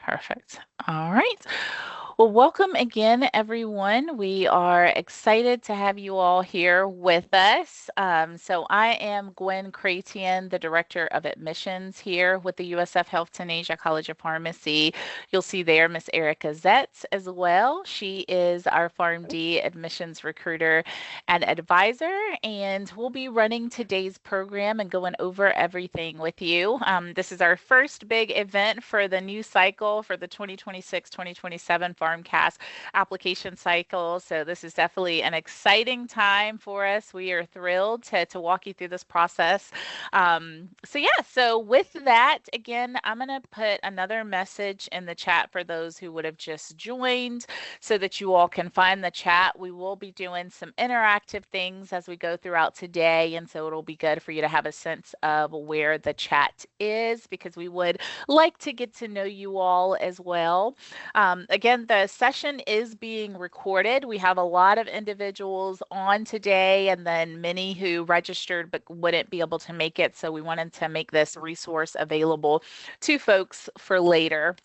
Perfect. All right. Well, welcome again, everyone. We are excited to have you all here with us. So I am Gwen Cratian, the Director of Admissions here with the USF Health Tunasia College of Pharmacy. You'll see there Miss Erica Zetz as well. She is our PharmD admissions recruiter and advisor, and we'll be running today's program and going over everything with you. This is our first big event for the new cycle for the 2026-2027 PharmCast application cycle. So this is definitely an exciting time for us. We are thrilled to walk you through this process. So with that, again, I'm going to put another message in the chat for those who would have just joined so that you all can find the chat. We will be doing some interactive things as we go throughout today, and so it'll be good for you to have a sense of where the chat is, because we would like to get to know you all as well. Again, the session is being recorded. We have a lot of individuals on today, and then many who registered but wouldn't be able to make it, so we wanted to make this resource available to folks for later.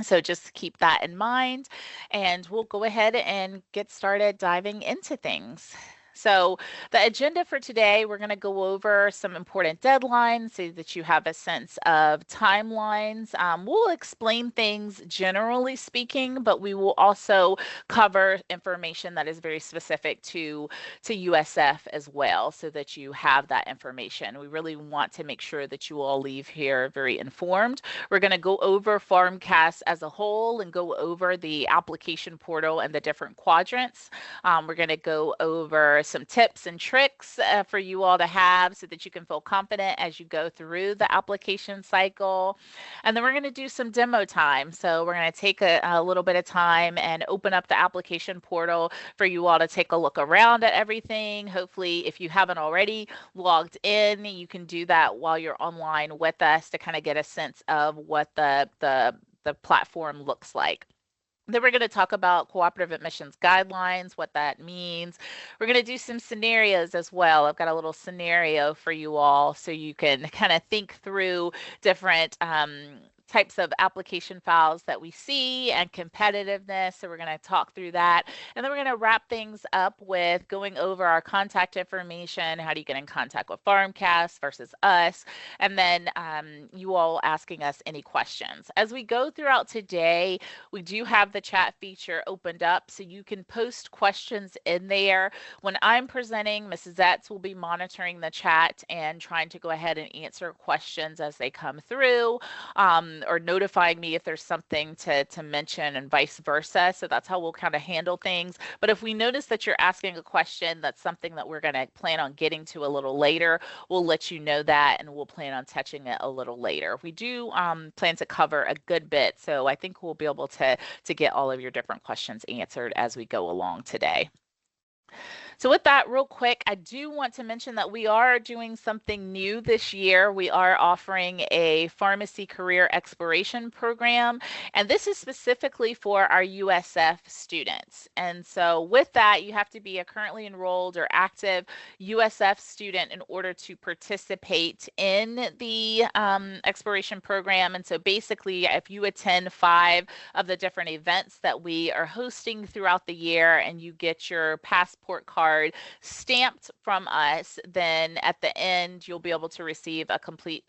So just keep that in mind, and we'll go ahead and get started diving into things. So the agenda for today, we're going to go over some important deadlines so that you have a sense of timelines. We'll explain things generally speaking, but we will also cover information that is very specific to USF as well, so that you have that information. We really want to make sure that you all leave here very informed. We're going to go over PharmCast as a whole and go over the application portal and the different quadrants. We're going to go over some tips and tricks for you all to have so that you can feel confident as you go through the application cycle. And then we're going to do some demo time. So we're going to take a little bit of time and open up the application portal for you all to take a look around at everything. Hopefully, if you haven't already logged in, you can do that while you're online with us to kind of get a sense of what the platform looks like. Then we're going to talk about cooperative admissions guidelines, what that means. We're going to do some scenarios as well. I've got a little scenario for you all so you can kind of think through different types of application files that we see and competitiveness. So we're going to talk through that. And then we're going to wrap things up with going over our contact information. How do you get in contact with PharmCast versus us? And then you all asking us any questions. As we go throughout today, we do have the chat feature opened up so you can post questions in there. When I'm presenting, Mrs. Zetz will be monitoring the chat and trying to go ahead and answer questions as they come through. Or notifying me if there's something to mention and vice versa. So that's how we'll kind of handle things. But if we notice that you're asking a question that's something that we're going to plan on getting to a little later, we'll let you know that, and we'll plan on touching it a little later. We do plan to cover a good bit, so I think we'll be able to get all of your different questions answered as we go along today. So with that, real quick, I do want to mention that we are doing something new this year. We are offering a pharmacy career exploration program, and this is specifically for our USF students. And so with that, you have to be a currently enrolled or active USF student in order to participate in the exploration program. And so basically, if you attend 5 of the different events that we are hosting throughout the year and you get your passport card stamped from us, then at the end you'll be able to receive a complete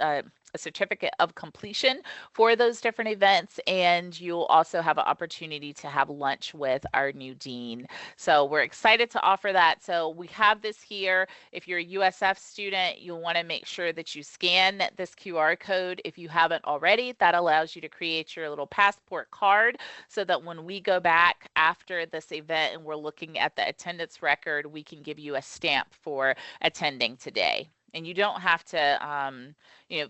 a certificate of completion for those different events, and you'll also have an opportunity to have lunch with our new dean. So we're excited to offer that. So we have this here. If you're a USF student, you'll want to make sure that you scan this QR code if you haven't already. That allows you to create your little passport card so that when we go back after this event and we're looking at the attendance record, we can give you a stamp for attending today. And you don't have to,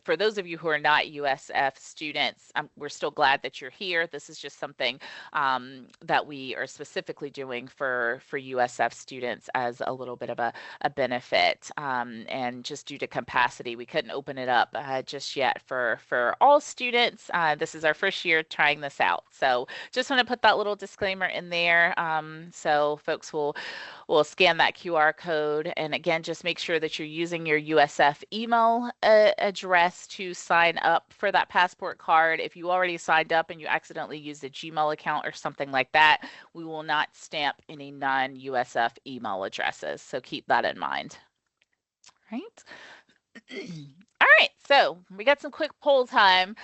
for those of you who are not USF students, we're still glad that you're here. This is just something that we are specifically doing for USF students as a little bit of a benefit. And just due to capacity, we couldn't open it up just yet for all students. This is our first year trying this out. So just want to put that little disclaimer in there. So folks will scan that QR code. And again, just make sure that you're using your USF email address address to sign up for that passport card. If you already signed up and you accidentally used a Gmail account or something like that, we will not stamp any non-USF email addresses. So keep that in mind. Right. All right, so we got some quick poll time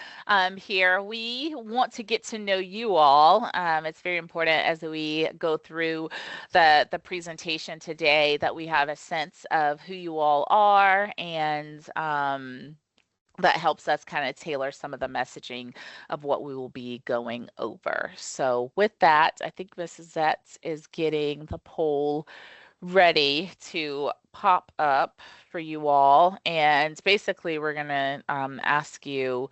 here. We want to get to know you all. It's very important as we go through the presentation today that we have a sense of who you all are, and that helps us kind of tailor some of the messaging of what we will be going over. So with that, I think Mrs. Zetz is getting the poll ready to pop up for you all. And basically, we're going to ask you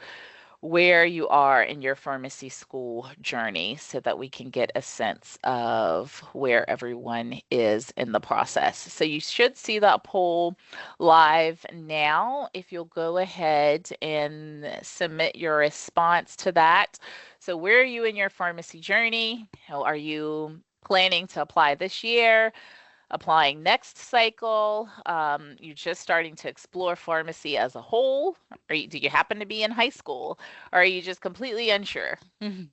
where you are in your pharmacy school journey so that we can get a sense of where everyone is in the process. So you should see that poll live now. If you'll go ahead and submit your response to that. So where are you in your pharmacy journey? Are you planning to apply this year? Applying next cycle? You're just starting to explore pharmacy as a whole? Do you happen to be in high school? Or are you just completely unsure? Getting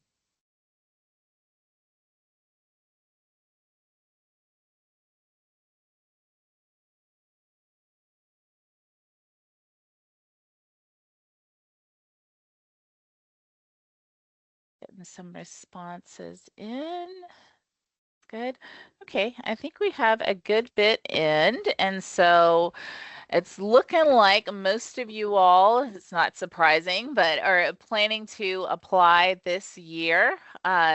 some responses in. Good. Okay, I think we have a good bit in, and so it's looking like most of you all, it's not surprising, but are planning to apply this year.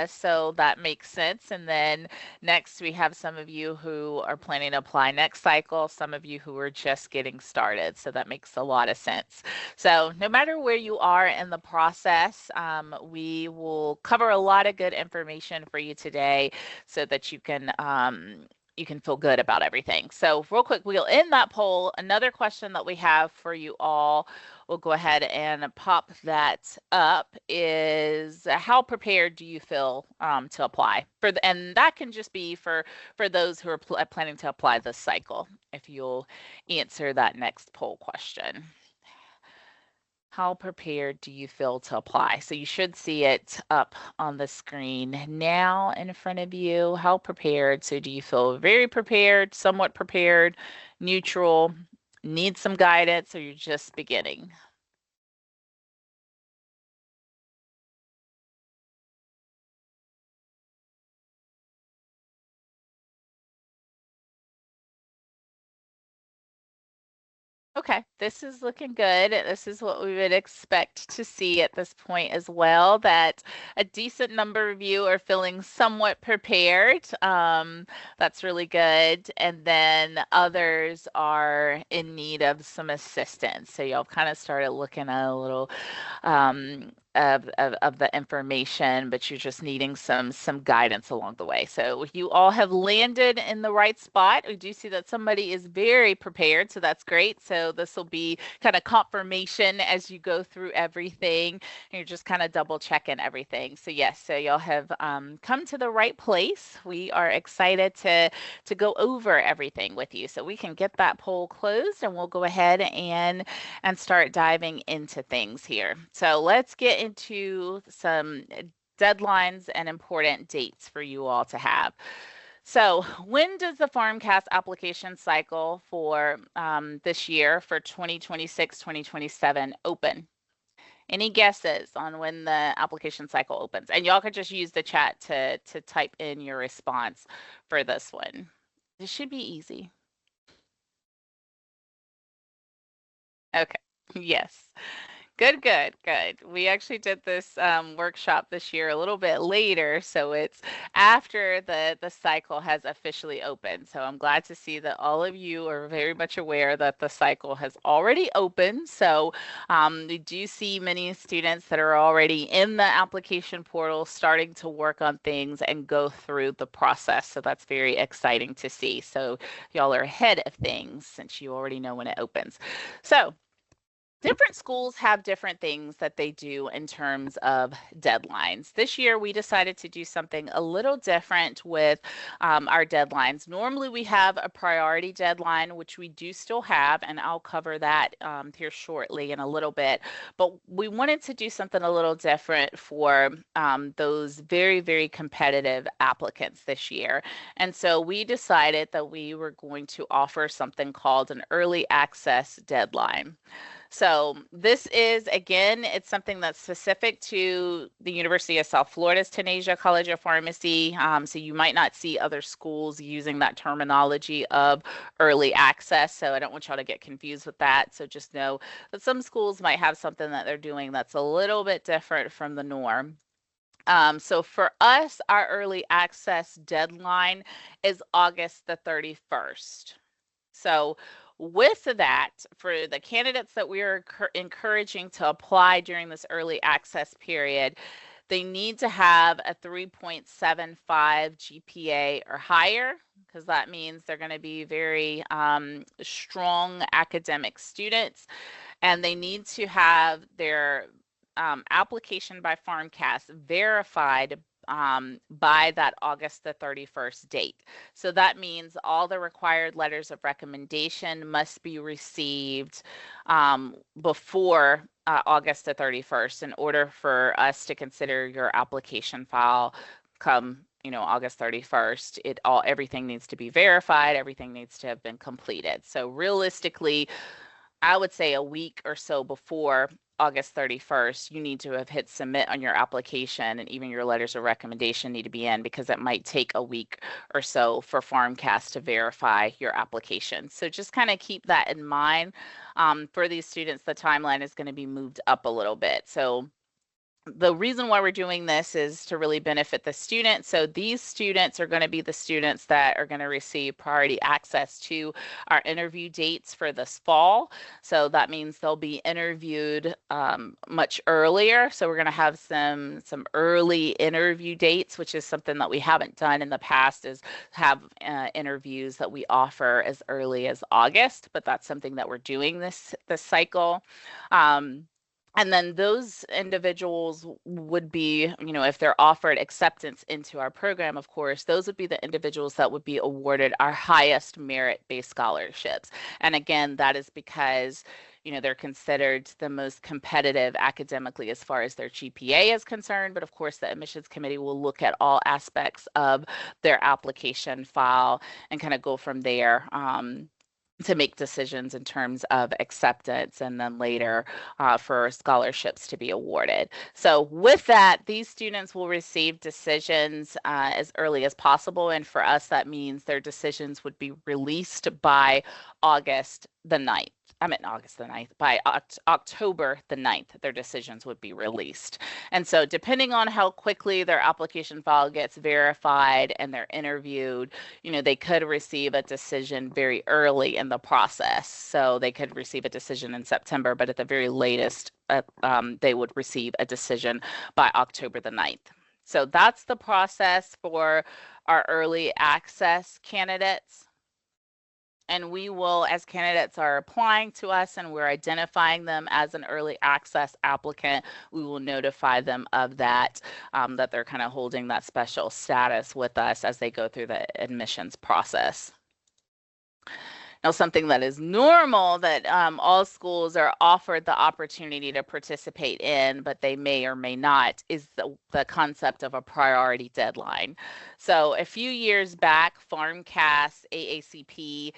So that makes sense. And then next, we have some of you who are planning to apply next cycle, some of you who are just getting started. So that makes a lot of sense. So no matter where you are in the process, we will cover a lot of good information for you today so that you can feel good about everything. So real quick, we'll end that poll. Another question that we have for you all, we'll go ahead and pop that up, is how prepared do you feel to apply? And that can just be for those who are planning to apply this cycle, if you'll answer that next poll question. How prepared do you feel to apply? So you should see it up on the screen now in front of you. How prepared? So do you feel very prepared, somewhat prepared, neutral, need some guidance, or you're just beginning? Okay, this is looking good. This is what we would expect to see at this point as well, that a decent number of you are feeling somewhat prepared. That's really good. And then others are in need of some assistance. So y'all kind of started looking at a little of the information, but you're just needing some guidance along the way. So you all have landed in the right spot. We do see that somebody is very prepared, so that's great. So this will be kind of confirmation as you go through everything. And you're just kind of double checking everything. So yes, so y'all have come to the right place. We are excited to go over everything with you. So we can get that poll closed, and we'll go ahead and start diving into things here. So let's get into some deadlines and important dates for you all to have. So when does the PharmCast application cycle for this year for 2026-2027 open? Any guesses on when the application cycle opens? And y'all could just use the chat to type in your response for this one. This should be easy. Okay, yes. Good, good, good. We actually did this workshop this year a little bit later, so it's after the cycle has officially opened. So I'm glad to see that all of you are very much aware that the cycle has already opened. So we do see many students that are already in the application portal starting to work on things and go through the process. So that's very exciting to see. So y'all are ahead of things since you already know when it opens. So Different schools have different things that they do in terms of deadlines. This year, we decided to do something a little different with our deadlines. Normally, we have a priority deadline, which we do still have, and I'll cover that here shortly in a little bit. But we wanted to do something a little different for those very, very competitive applicants this year. And so we decided that we were going to offer something called an early access deadline. So this is, again, it's something that's specific to the University of South Florida's Tunasia College of Pharmacy. So you might not see other schools using that terminology of early access. So I don't want y'all to get confused with that. So just know that some schools might have something that they're doing that's a little bit different from the norm. So for us, our early access deadline is August the 31st. So with that, for the candidates that we are encouraging to apply during this early access period, they need to have a 3.75 GPA or higher, because that means they're going to be very strong academic students, and they need to have their application by PharmCast verified by that August the 31st date. So that means all the required letters of recommendation must be received before August the 31st in order for us to consider your application file come August 31st. Everything needs to be verified, everything needs to have been completed. So realistically, I would say a week or so before August 31st, you need to have hit submit on your application, and even your letters of recommendation need to be in, because it might take a week or so for PharmCast to verify your application. So just kind of keep that in mind. For these students, the timeline is going to be moved up a little bit. So the reason why we're doing this is to really benefit the students. So these students are going to be the students that are going to receive priority access to our interview dates for this fall. So that means they'll be interviewed much earlier. So we're going to have some early interview dates, which is something that we haven't done in the past, is have interviews that we offer as early as August, but that's something that we're doing this cycle. And then those individuals would be, if they're offered acceptance into our program, of course, those would be the individuals that would be awarded our highest merit-based scholarships. And again, that is because, they're considered the most competitive academically as far as their GPA is concerned. But of course, the admissions committee will look at all aspects of their application file and kind of go from there. To make decisions in terms of acceptance, and then later for scholarships to be awarded. So with that, these students will receive decisions as early as possible. And for us, that means their decisions would be released by August the 9th. August the 9th, by October the 9th, their decisions would be released. And so depending on how quickly their application file gets verified and they're interviewed, they could receive a decision very early in the process. So they could receive a decision in September, but at the very latest, they would receive a decision by October the 9th. So that's the process for our early access candidates. And we will, as candidates are applying to us and we're identifying them as an early access applicant, we will notify them of that, that they're kind of holding that special status with us as they go through the admissions process. Now, something that is normal that all schools are offered the opportunity to participate in, but they may or may not, is the concept of a priority deadline. So a few years back, PharmCast, AACP,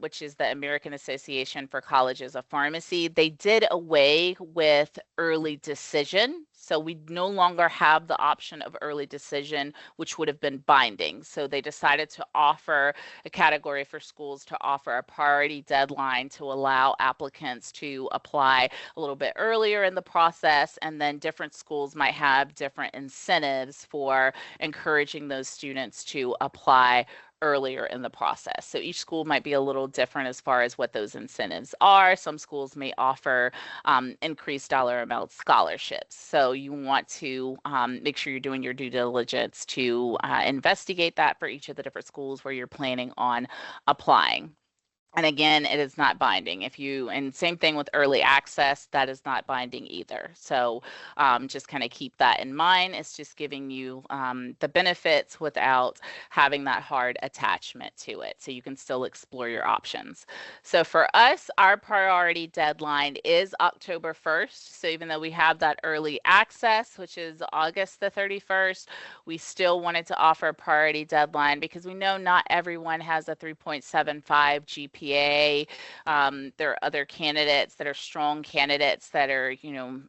which is the American Association for Colleges of Pharmacy, they did away with early decision. So we no longer have the option of early decision, which would have been binding. So they decided to offer a category for schools to offer a priority deadline to allow applicants to apply a little bit earlier in the process. And then different schools might have different incentives for encouraging those students to apply earlier in the process. So each school might be a little different as far as what those incentives are. Some schools may offer increased dollar amount scholarships. So you want to make sure you're doing your due diligence to investigate that for each of the different schools where you're planning on applying. And again, it is not binding. And same thing with early access, that is not binding either. So just kind of keep that in mind. It's just giving you the benefits without having that hard attachment to it. So you can still explore your options. So for us, our priority deadline is October 1st. So even though we have that early access, which is August the 31st, we still wanted to offer a priority deadline because we know not everyone has a 3.75 GPA. There are other candidates that are strong candidates that are,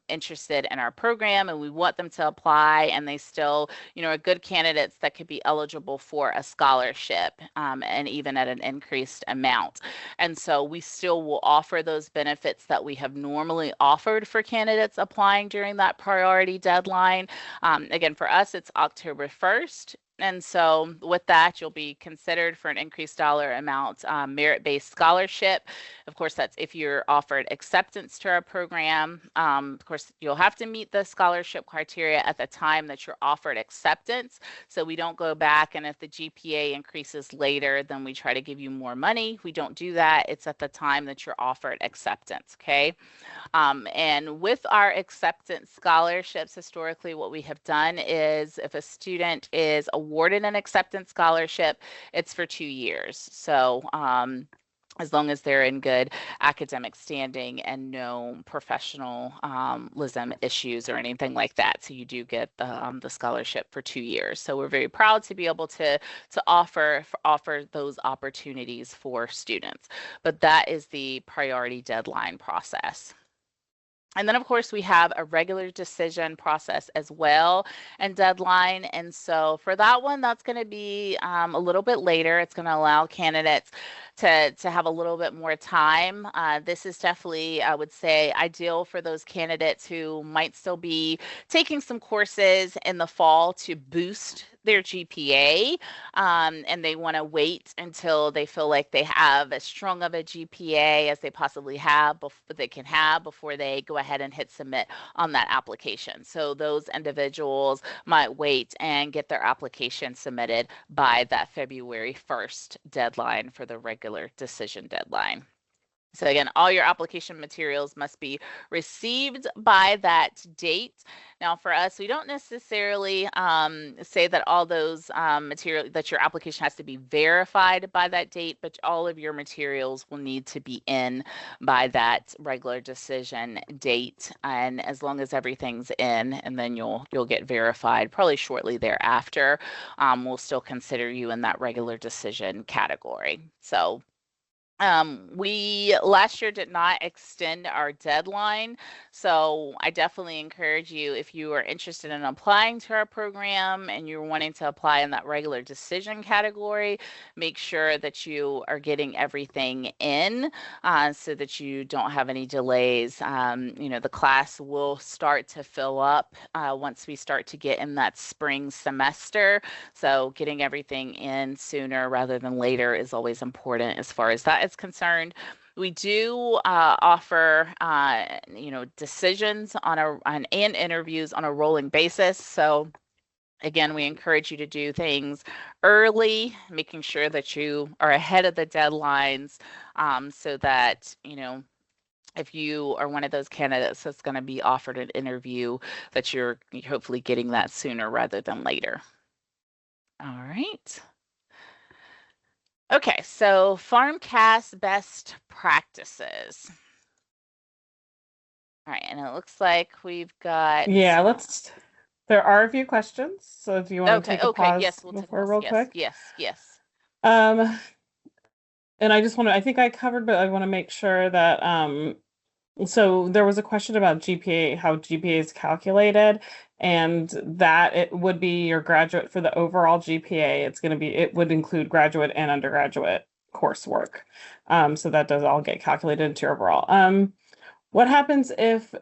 interested in our program, and we want them to apply, and they still, are good candidates that could be eligible for a scholarship, and even at an increased amount. And so we still will offer those benefits that we have normally offered for candidates applying during that priority deadline. Again, for us, it's October 1st. And so with that, you'll be considered for an increased dollar amount merit-based scholarship. Of course, that's if you're offered acceptance to our program. Of course, you'll have to meet the scholarship criteria at the time that you're offered acceptance. So we don't go back, and if the GPA increases later, then we try to give you more money. We don't do that. It's at the time that you're offered acceptance, okay? And with our acceptance scholarships, historically, what we have done is if a student is awarded an acceptance scholarship, it's for 2 years. So as long as they're in good academic standing and no professionalism issues or anything like that. So you do get the scholarship for 2 years. So we're very proud to be able to offer those opportunities for students. But that is the priority deadline process. And then, of course, we have a regular decision process as well and deadline. And so for that one, that's going to be a little bit later. It's going to allow candidates to have a little bit more time. This is definitely, I would say, ideal for those candidates who might still be taking some courses in the fall to boost their GPA, and they want to wait until they feel like they have as strong of a GPA as they possibly have, they can have before they go ahead and hit submit on that application. So those individuals might wait and get their application submitted by that February 1st deadline for the regular decision deadline. So again, all your application materials must be received by that date. Now for us, we don't necessarily say that all those material that your application has to be verified by that date, but all of your materials will need to be in by that regular decision date. And as long as everything's in, and then you'll get verified probably shortly thereafter, we'll still consider you in that regular decision category. So we last year did not extend our deadline. So I definitely encourage you, if you are interested in applying to our program and you're wanting to apply in that regular decision category, make sure that you are getting everything in so that you don't have any delays. The class will start to fill up once we start to get in that spring semester. So getting everything in sooner rather than later is always important as far as that is concerned. We do offer, decisions and interviews on a rolling basis. So again, we encourage you to do things early, making sure that you are ahead of the deadlines, so that, if you are one of those candidates that's going to be offered an interview, that you're hopefully getting that sooner rather than later. All right. Okay, so PharmCast best practices. All right, and it looks like we've got. Yeah, there are a few questions, so if you want to take a pause yes, we'll take a before pause. real Yes, quick. yes. And I think I covered, but I want to make sure that, so there was a question about GPA, how GPA is calculated, and that it would be your graduate for the overall GPA. It would include graduate and undergraduate coursework. So that does all get calculated into your overall. What happens if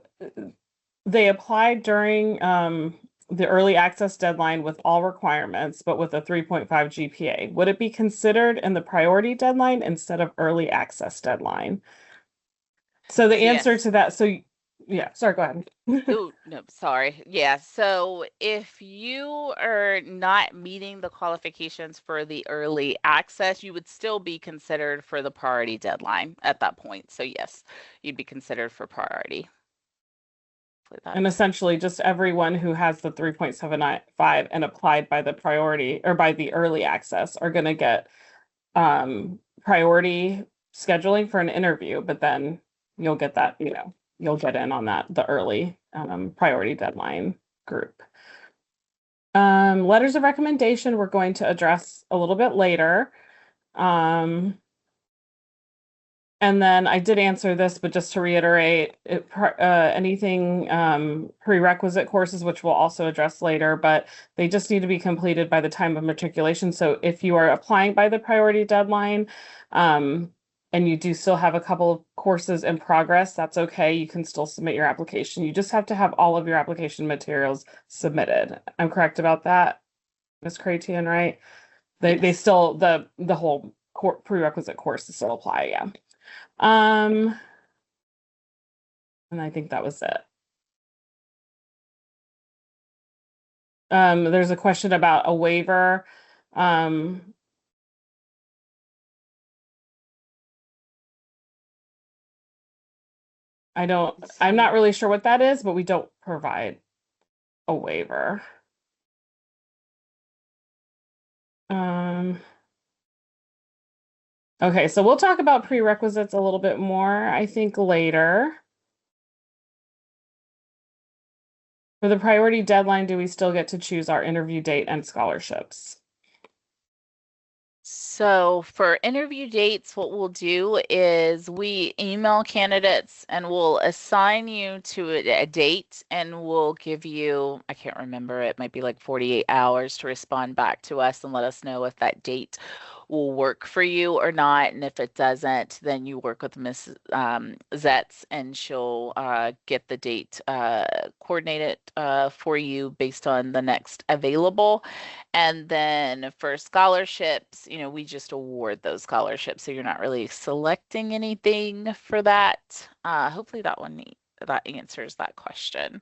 they applied during the early access deadline with all requirements, but with a 3.5 GPA? Would it be considered in the priority deadline instead of early access deadline? So the answer Yes. to that, so Yeah, sorry, go ahead. Oh, no, sorry. Yeah. So if you are not meeting the qualifications for the early access, you would still be considered for the priority deadline at that point. So yes, you'd be considered for priority. Hopefully And that's essentially, just everyone who has the 3.75 and applied by the priority or by the early access are going to get priority scheduling for an interview, but then you'll get that, you'll get in on that, the early priority deadline group. Letters of recommendation, we're going to address a little bit later. And then I did answer this, but just to reiterate, anything prerequisite courses, which we'll also address later, but they just need to be completed by the time of matriculation. So if you are applying by the priority deadline, and you do still have a couple of courses in progress, that's okay. You can still submit your application. You just have to have all of your application materials submitted. I'm correct about that, Ms. Cratian, right? They yes. still the whole prerequisite courses still apply, yeah. Um, and I think that was it. There's a question about a waiver. Um, I'm not So really sure what that is, but we don't provide a waiver. Um, okay, so we'll talk about prerequisites a little bit more, I think, later. For the priority deadline, do we still get to choose our interview date and scholarships? So for interview dates, what we'll do is we email candidates and we'll assign you to a date and we'll give you, I can't remember, it might be like 48 hours to respond back to us and let us know if that date will work for you or not. And if it doesn't, then you work with Miss Zetz and she'll get the date coordinated for you based on the next available. And then for scholarships, we just award those scholarships. So you're not really selecting anything for that. Hopefully that answers that question.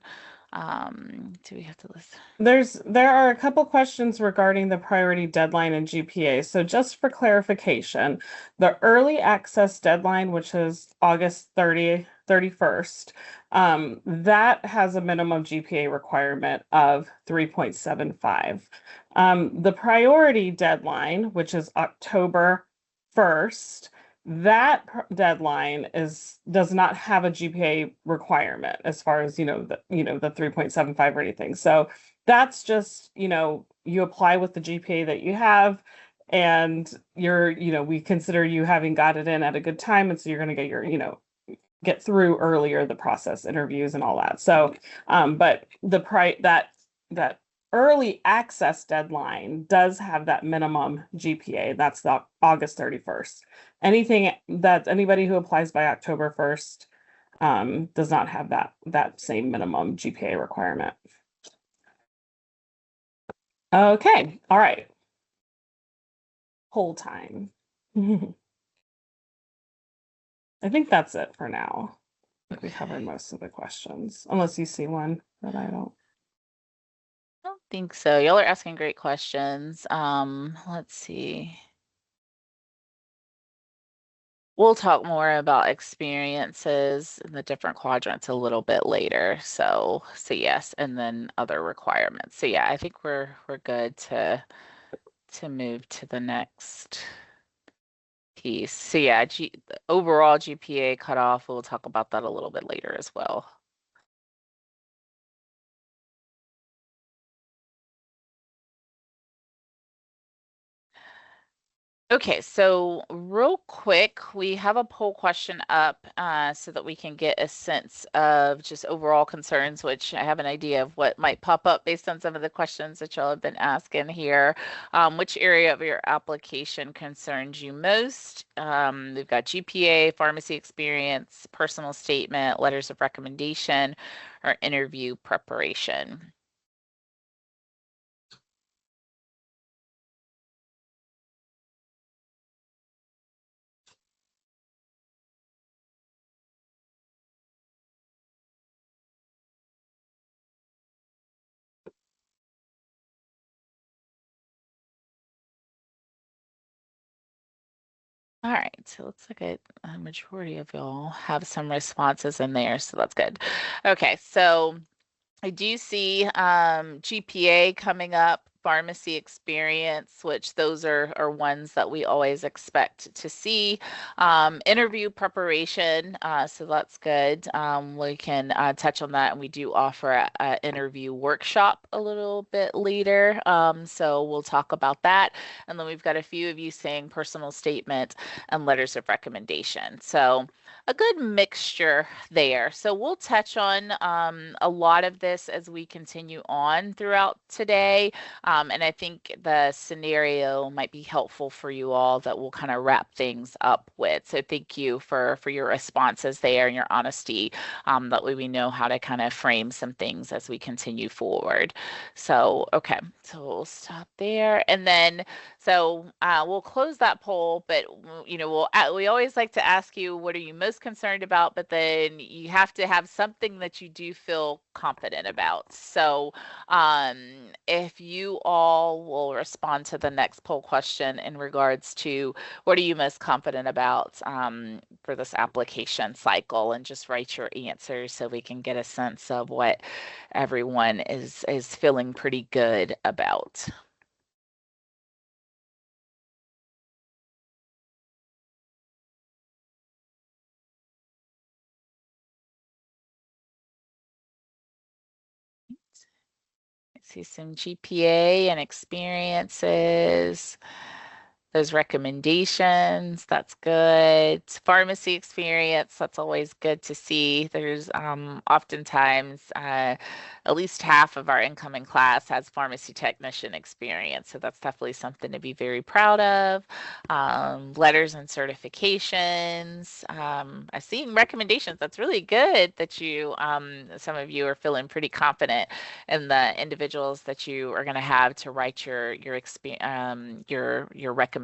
Do we have to list? There are a couple questions regarding the priority deadline and GPA. So just for clarification, the early access deadline, which is August 31st, that has a minimum GPA requirement of 3.75. The priority deadline, which is October 1st, that deadline does not have a GPA requirement as far as the 3.75 or anything. So that's just, you apply with the GPA that you have and we consider you having got it in at a good time. And so you're going to get get through earlier the process interviews and all that. So, but that early access deadline does have that minimum GPA. That's the August 31st. Anybody who applies by October 1st does not have that same minimum GPA requirement. Okay, all right. Whole time. I think that's it for now. I think we covered Okay. most of the questions, unless you see one that I don't. I don't think so. Y'all are asking great questions. Let's see. We'll talk more about experiences in the different quadrants a little bit later. So yes, and then other requirements. So yeah, I think we're good to move to the next piece. So yeah, the overall GPA cutoff, we'll talk about that a little bit later as well. Okay, so real quick, we have a poll question up so that we can get a sense of just overall concerns, which I have an idea of what might pop up based on some of the questions that y'all have been asking here. Which area of your application concerns you most? We've got GPA, pharmacy experience, personal statement, letters of recommendation, or interview preparation. All right, so it looks like a majority of y'all have some responses in there, so that's good. Okay, so I do see GPA coming up, pharmacy experience, which those are ones that we always expect to see. Interview preparation, so that's good. We can touch on that, and we do offer a interview workshop a little bit later. So we'll talk about that. And then we've got a few of you saying personal statement and letters of recommendation. So a good mixture there. So we'll touch on a lot of this as we continue on throughout today. And I think the scenario might be helpful for you all that we'll kind of wrap things up with. So thank you for your responses there and your honesty. That way we know how to kind of frame some things as we continue forward. So, okay, so we'll stop there. And then so we'll close that poll, but we always like to ask you, what are you most concerned about? But then you have to have something that you do feel confident about. So if you all will respond to the next poll question in regards to what are you most confident about for this application cycle, and just write your answers so we can get a sense of what everyone is feeling pretty good about. I see some GPA and experiences. Those recommendations, that's good. Pharmacy experience, that's always good to see. There's oftentimes at least half of our incoming class has pharmacy technician experience, so that's definitely something to be very proud of. Letters and certifications. I see recommendations. That's really good that some of you are feeling pretty confident in the individuals that you are going to have to write your recommendations,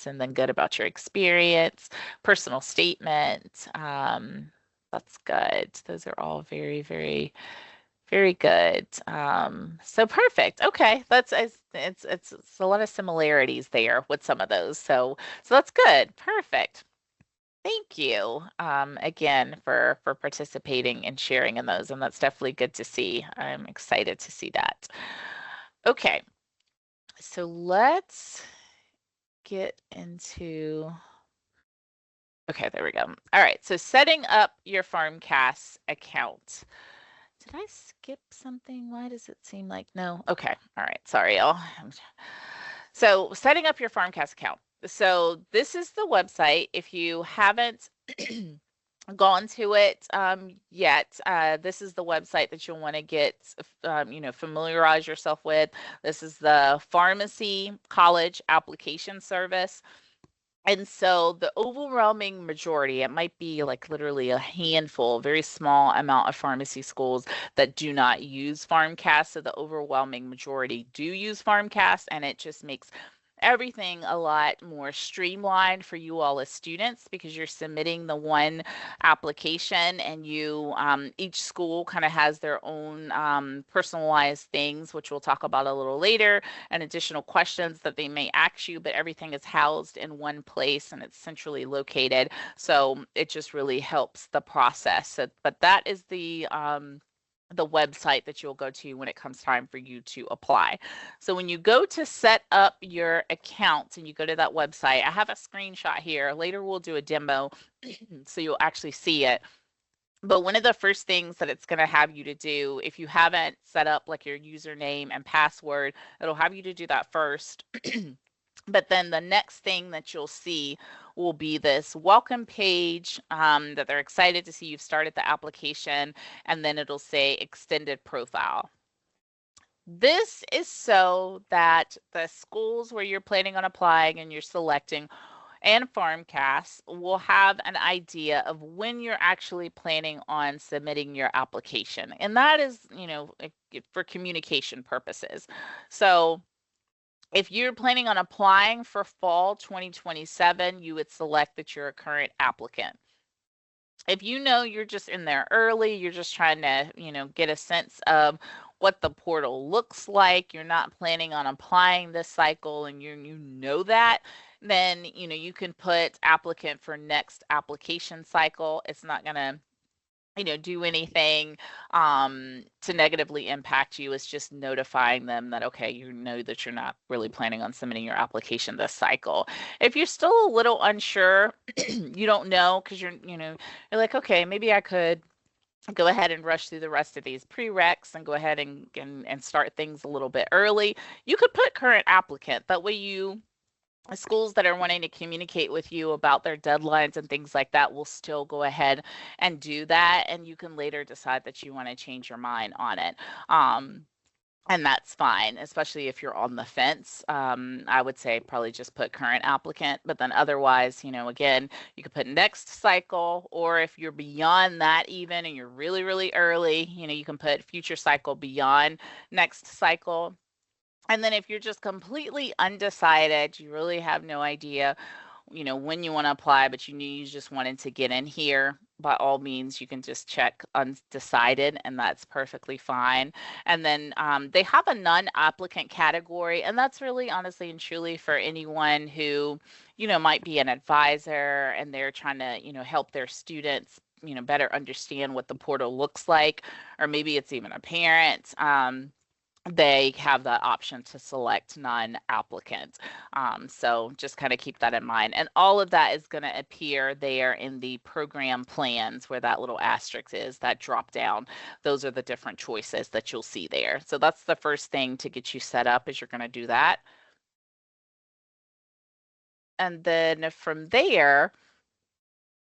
and then good about your experience, personal statement. That's good. Those are all very, very, very good. So perfect. Okay, it's a lot of similarities there with some of those. So that's good. Perfect. Thank you again for participating and sharing in those, and that's definitely good to see. I'm excited to see that. Okay, so let's get into. Okay, there we go. All right, so setting up your FarmCast account. Did I skip something? Why does it seem like no? Okay, all right, sorry, y'all. So setting up your FarmCast account. So this is the website. If you haven't gone to it yet, this is the website that you'll want to get, familiarize yourself with. This is the Pharmacy College Application Service. And so the overwhelming majority, it might be like literally a handful, very small amount of pharmacy schools that do not use FarmCast. So the overwhelming majority do use FarmCast, and it just makes everything a lot more streamlined for you all as students, because you're submitting the one application, and each school kind of has their own personalized things, which we'll talk about a little later, and additional questions that they may ask you, but everything is housed in one place and it's centrally located. So it just really helps the process. But that is the website that you'll go to when it comes time for you to apply. So when you go to set up your account and you go to that website, I have a screenshot here. Later we'll do a demo so you'll actually see it. But one of the first things that it's going to have you to do, if you haven't set up like your username and password, it'll have you to do that first. But then the next thing that you'll see will be this welcome page that they're excited to see you've started the application, and then it'll say extended profile. This is so that the schools where you're planning on applying and you're selecting and FarmCast will have an idea of when you're actually planning on submitting your application. And that is, for communication purposes. So if you're planning on applying for fall 2027, you would select that you're a current applicant. If you know you're just in there early, you're just trying to, get a sense of what the portal looks like, you're not planning on applying this cycle, and you know that, then, you can put applicant for next application cycle. It's not going to do anything to negatively impact you. It's just notifying them that, okay, that you're not really planning on submitting your application this cycle. If you're still a little unsure, you don't know because you're like, okay, maybe I could go ahead and rush through the rest of these prereqs and go ahead and start things a little bit early. You could put current applicant. That way schools that are wanting to communicate with you about their deadlines and things like that will still go ahead and do that, and you can later decide that you want to change your mind on it. And that's fine, especially if you're on the fence. I would say probably just put current applicant, but then otherwise, again, you could put next cycle, or if you're beyond that even and you're really, really early, you can put future cycle beyond next cycle. And then if you're just completely undecided, you really have no idea, when you want to apply, but you knew you just wanted to get in here, by all means, you can just check undecided, and that's perfectly fine. And then they have a non-applicant category, and that's really honestly and truly for anyone who, might be an advisor and they're trying to, help their students, better understand what the portal looks like, or maybe it's even a parent. They have the option to select non-applicant. So just kind of keep that in mind. And all of that is going to appear there in the program plans where that little asterisk is, that drop down. Those are the different choices that you'll see there. So that's the first thing to get you set up, is you're going to do that. And then from there,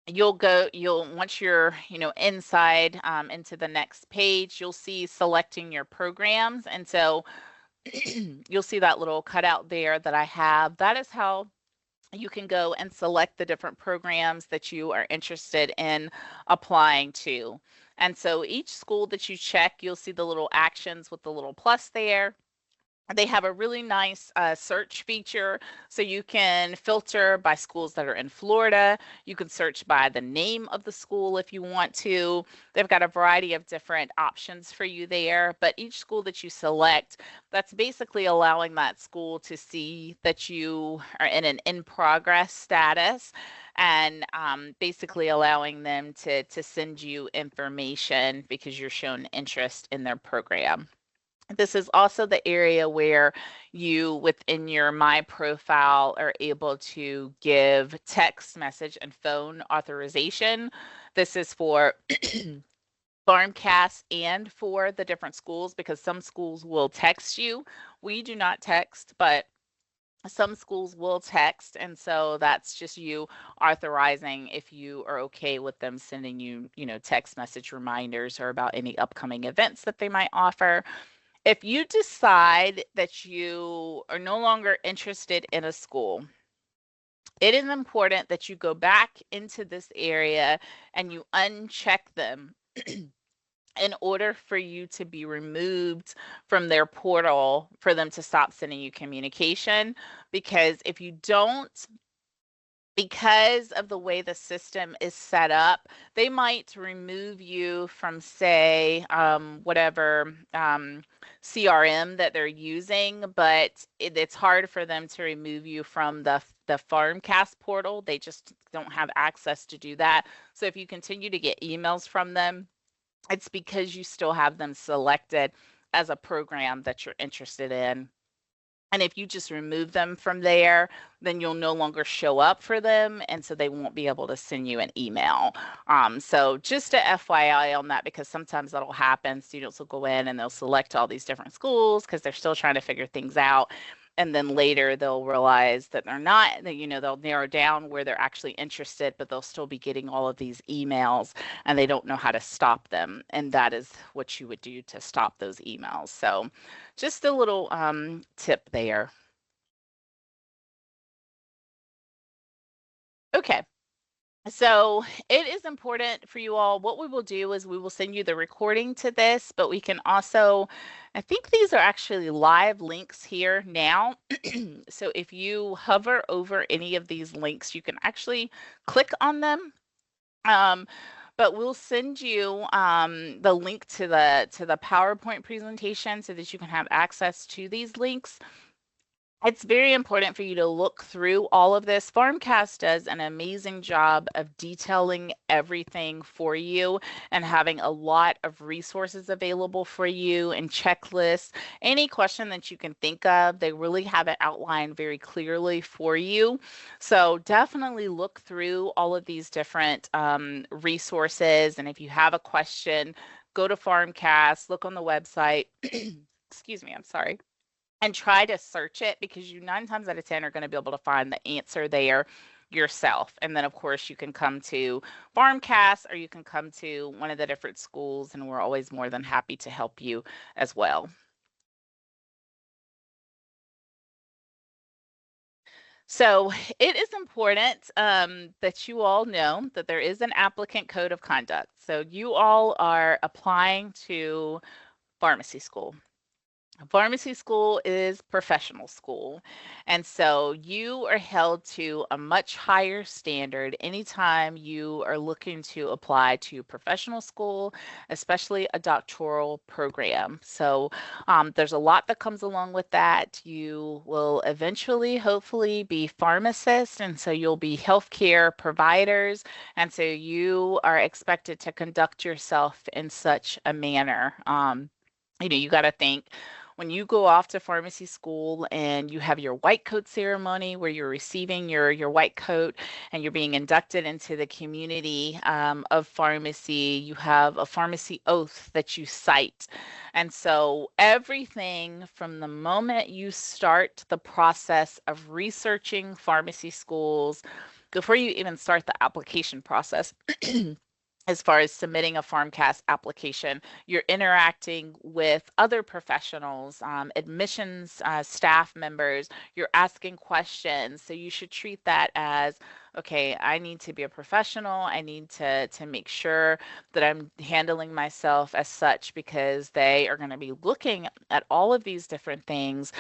once you're, inside into the next page, you'll see selecting your programs. And so you'll see that little cutout there that I have. That is how you can go and select the different programs that you are interested in applying to. And so each school that you check, you'll see the little actions with the little plus there. They have a really nice search feature, so you can filter by schools that are in Florida. You can search by the name of the school if you want to. They've got a variety of different options for you there, but each school that you select, that's basically allowing that school to see that you are in an in-progress status, and basically allowing them to send you information because you're shown interest in their program. This is also the area where you, within your My Profile, are able to give text message and phone authorization. This is for Farmcast and for the different schools, because some schools will text you. We do not text, but some schools will text, and so that's just you authorizing if you are okay with them sending you, text message reminders or about any upcoming events that they might offer. If you decide that you are no longer interested in a school, it is important that you go back into this area and you uncheck them in order for you to be removed from their portal, for them to stop sending you communication. Because if you don't, because of the way the system is set up, they might remove you from, say, whatever CRM that they're using, but it's hard for them to remove you from the Farmcast portal. They just don't have access to do that. So if you continue to get emails from them, it's because you still have them selected as a program that you're interested in. And if you just remove them from there, then you'll no longer show up for them, and so they won't be able to send you an email. So just a FYI on that, because sometimes that'll happen. Students will go in and they'll select all these different schools because they're still trying to figure things out. And then later they'll realize that they're not, that, they'll narrow down where they're actually interested, but they'll still be getting all of these emails and they don't know how to stop them. And that is what you would do to stop those emails. So just a little tip there. Okay. So it is important for you all. What we will do is we will send you the recording to this, but we can also, I think these are actually live links here now. So if you hover over any of these links, you can actually click on them. But we'll send you the link to the PowerPoint presentation so that you can have access to these links. It's very important for you to look through all of this. Farmcast does an amazing job of detailing everything for you and having a lot of resources available for you and checklists. Any question that you can think of, they really have it outlined very clearly for you. So definitely look through all of these different resources. And if you have a question, go to Farmcast, look on the website. Excuse me, I'm sorry, and try to search it, because you 9 times out of 10 are going to be able to find the answer there yourself. And then, of course, you can come to Farmcast or you can come to one of the different schools, and we're always more than happy to help you as well. So it is important that you all know that there is an applicant code of conduct. So you all are applying to pharmacy school. Pharmacy school is professional school. And so you are held to a much higher standard anytime you are looking to apply to professional school, especially a doctoral program. So there's a lot that comes along with that. You will eventually, hopefully, be pharmacists. And so you'll be healthcare providers. And so you are expected to conduct yourself in such a manner. You got to think, when you go off to pharmacy school and you have your white coat ceremony where you're receiving your white coat and you're being inducted into the community of pharmacy, you have a pharmacy oath that you cite. And so everything from the moment you start the process of researching pharmacy schools, before you even start the application process, as far as submitting a FarmCast application, you're interacting with other professionals, admissions staff members, you're asking questions. So you should treat that as, okay, I need to be a professional. I need to make sure that I'm handling myself as such, because they are going to be looking at all of these different things.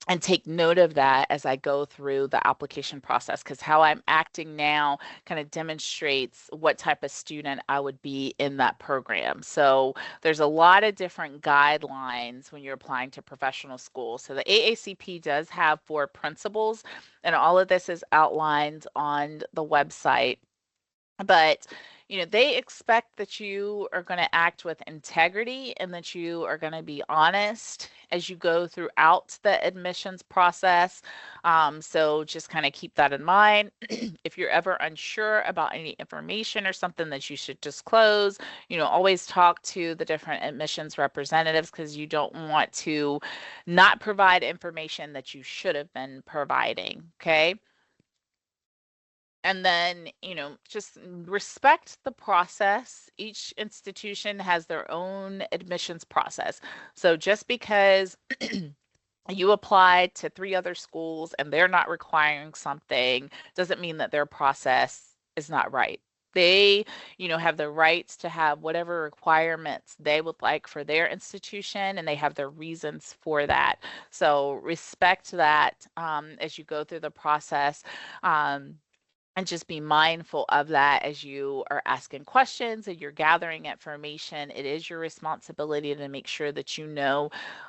And take note of that as I go through the application process, because how I'm acting now kind of demonstrates what type of student I would be in that program. So there's a lot of different guidelines when you're applying to professional school. So the AACP does have 4 principles, and all of this is outlined on the website. But they expect that you are going to act with integrity and that you are going to be honest as you go throughout the admissions process. So just kind of keep that in mind. If you're ever unsure about any information or something that you should disclose, always talk to the different admissions representatives, because you don't want to not provide information that you should have been providing. Okay. And then, just respect the process. Each institution has their own admissions process. So just because you applied to 3 other schools and they're not requiring something doesn't mean that their process is not right. They, have the rights to have whatever requirements they would like for their institution, and they have their reasons for that. So respect that as you go through the process. And just be mindful of that as you are asking questions and you're gathering information. It is your responsibility to make sure that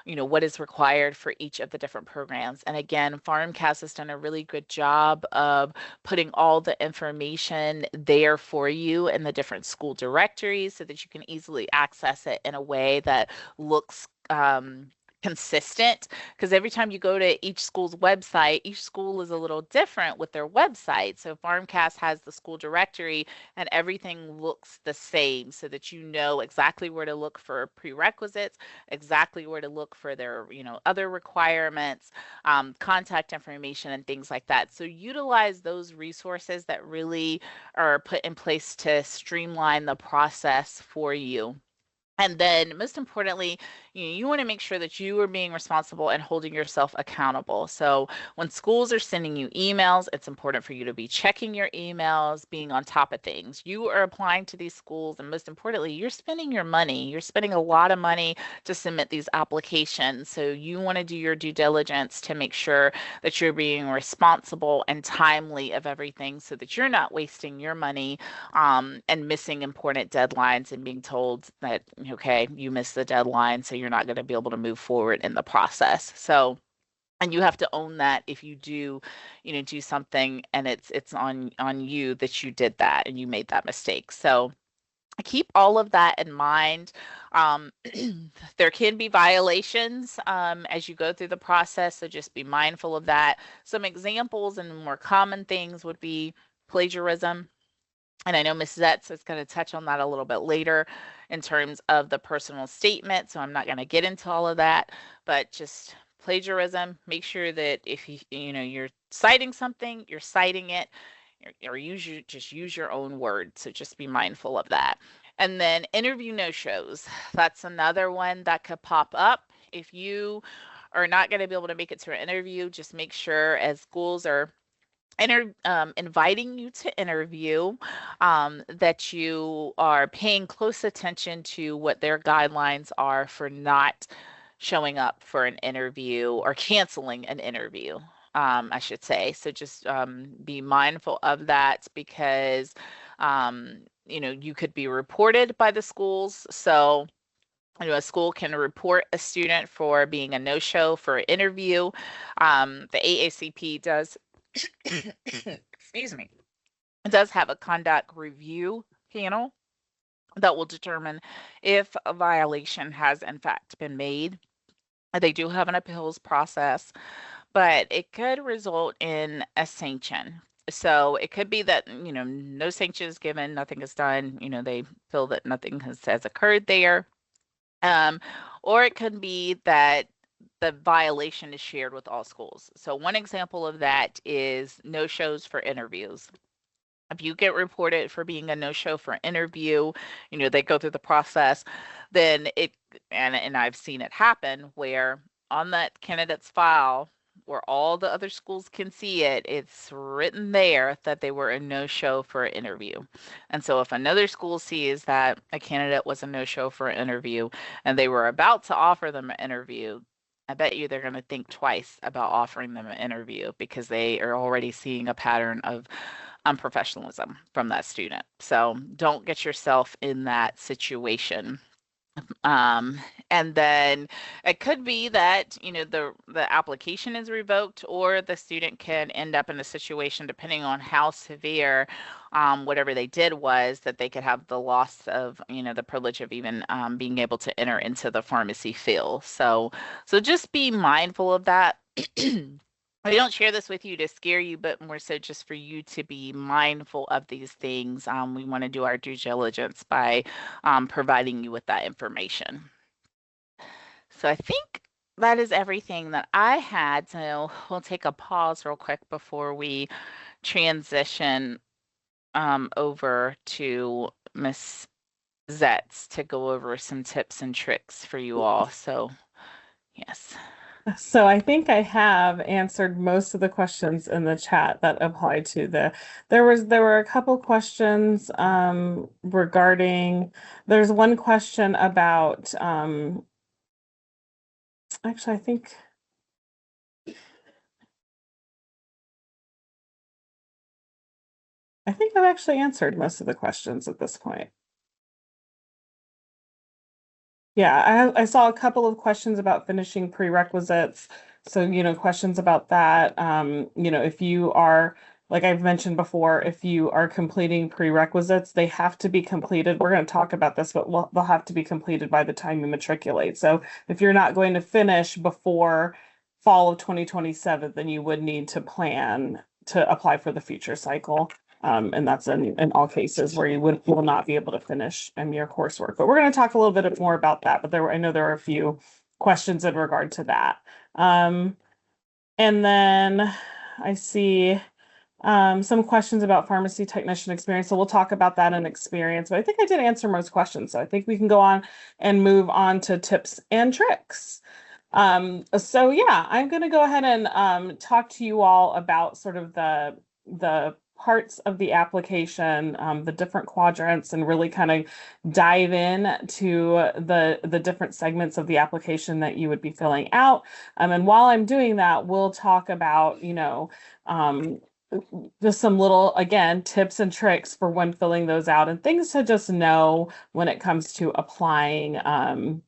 what is required for each of the different programs. And again, FarmCast has done a really good job of putting all the information there for you in the different school directories so that you can easily access it in a way that looks consistent, because every time you go to each school's website, each school is a little different with their website. So FarmCast has the school directory and everything looks the same, so that you know exactly where to look for prerequisites, exactly where to look for their other requirements, contact information, and things like that. So utilize those resources that really are put in place to streamline the process for you. And then, most importantly, you want to make sure that you are being responsible and holding yourself accountable. So when schools are sending you emails, it's important for you to be checking your emails, being on top of things. You are applying to these schools, and most importantly, you're spending your money. You're spending a lot of money to submit these applications. So you want to do your due diligence to make sure that you're being responsible and timely of everything, so that you're not wasting your money and missing important deadlines and being told that, okay, you missed the deadline, so you're not going to be able to move forward in the process. So And you have to own that if you do, do something and it's on you that you did that and you made that mistake. So keep all of that in mind. Um, there can be violations as you go through the process, so just be mindful of that. Some examples and more common things would be plagiarism. And I know Mrs. Etz is going to touch on that a little bit later in terms of the personal statement. So I'm not going to get into all of that, but just plagiarism, make sure that if you're citing something, you're citing it or just use your own words. So just be mindful of that. And then interview no shows. That's another one that could pop up. If you are not going to be able to make it to an interview, just make sure as schools are inviting you to interview, that you are paying close attention to what their guidelines are for not showing up for an interview or canceling an interview, I should say. So just be mindful of that because, you could be reported by the schools. So, a school can report a student for being a no-show for an interview. The AACP does excuse me, it does have a conduct review panel that will determine if a violation has in fact been made. They do have an appeals process, but it could result in a sanction. So it could be that, no sanction is given, nothing is done, they feel that nothing has occurred there. Um, or it could be that the violation is shared with all schools. So one example of that is no shows for interviews. If you get reported for being a no-show for an interview, they go through the process, then and I've seen it happen where on that candidate's file where all the other schools can see it, it's written there that they were a no-show for an interview. And so if another school sees that a candidate was a no-show for an interview and they were about to offer them an interview, I bet you they're going to think twice about offering them an interview because they are already seeing a pattern of unprofessionalism from that student. So don't get yourself in that situation. Um, and then it could be that, the application is revoked or the student can end up in a situation, depending on how severe whatever they did was, that they could have the loss of, the privilege of even being able to enter into the pharmacy field. So just be mindful of that. I don't share this with you to scare you, but more so just for you to be mindful of these things. We want to do our due diligence by providing you with that information. So I think that is everything that I had. So we'll take a pause real quick before we transition over to Miss Zetz to go over some tips and tricks for you all. So yes. So I think I have answered most of the questions in the chat that apply to there were a couple questions regarding, there's one question about actually I think I've actually answered most of the questions at this point. Yeah, I saw a couple of questions about finishing prerequisites. So, questions about that. If you are, like I've mentioned before, if you are completing prerequisites, they have to be completed. We're going to talk about this, but they'll have to be completed by the time you matriculate. So if you're not going to finish before fall of 2027, then you would need to plan to apply for the future cycle. And that's in all cases where you will not be able to finish your coursework. But we're going to talk a little bit more about that. But I know there are a few questions in regard to that. And then I see some questions about pharmacy technician experience. So we'll talk about that in experience. But I think I did answer most questions. So I think we can go on and move on to tips and tricks. So yeah, I'm going to go ahead and talk to you all about sort of the parts of the application, the different quadrants, and really kind of dive in to the different segments of the application that you would be filling out. And while I'm doing that, we'll talk about, just some little, again, tips and tricks for when filling those out and things to just know when it comes to applying and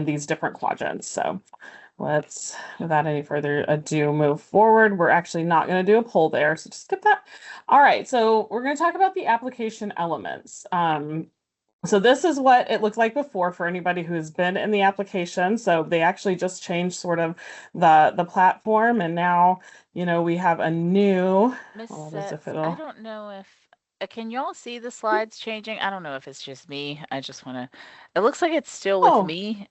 these different quadrants. So let's, without any further ado, move forward. We're actually not going to do a poll there, so just skip that. All right, so we're going to talk about the application elements. So this is what it looked like before for anybody who's been in the application. So they actually just changed sort of the platform, and now, we have a new, Miss hold on, as if Setz, I it'll, don't know if can y'all see the slides changing? I don't know if it's just me. I just want to. It looks like it's still with oh, me.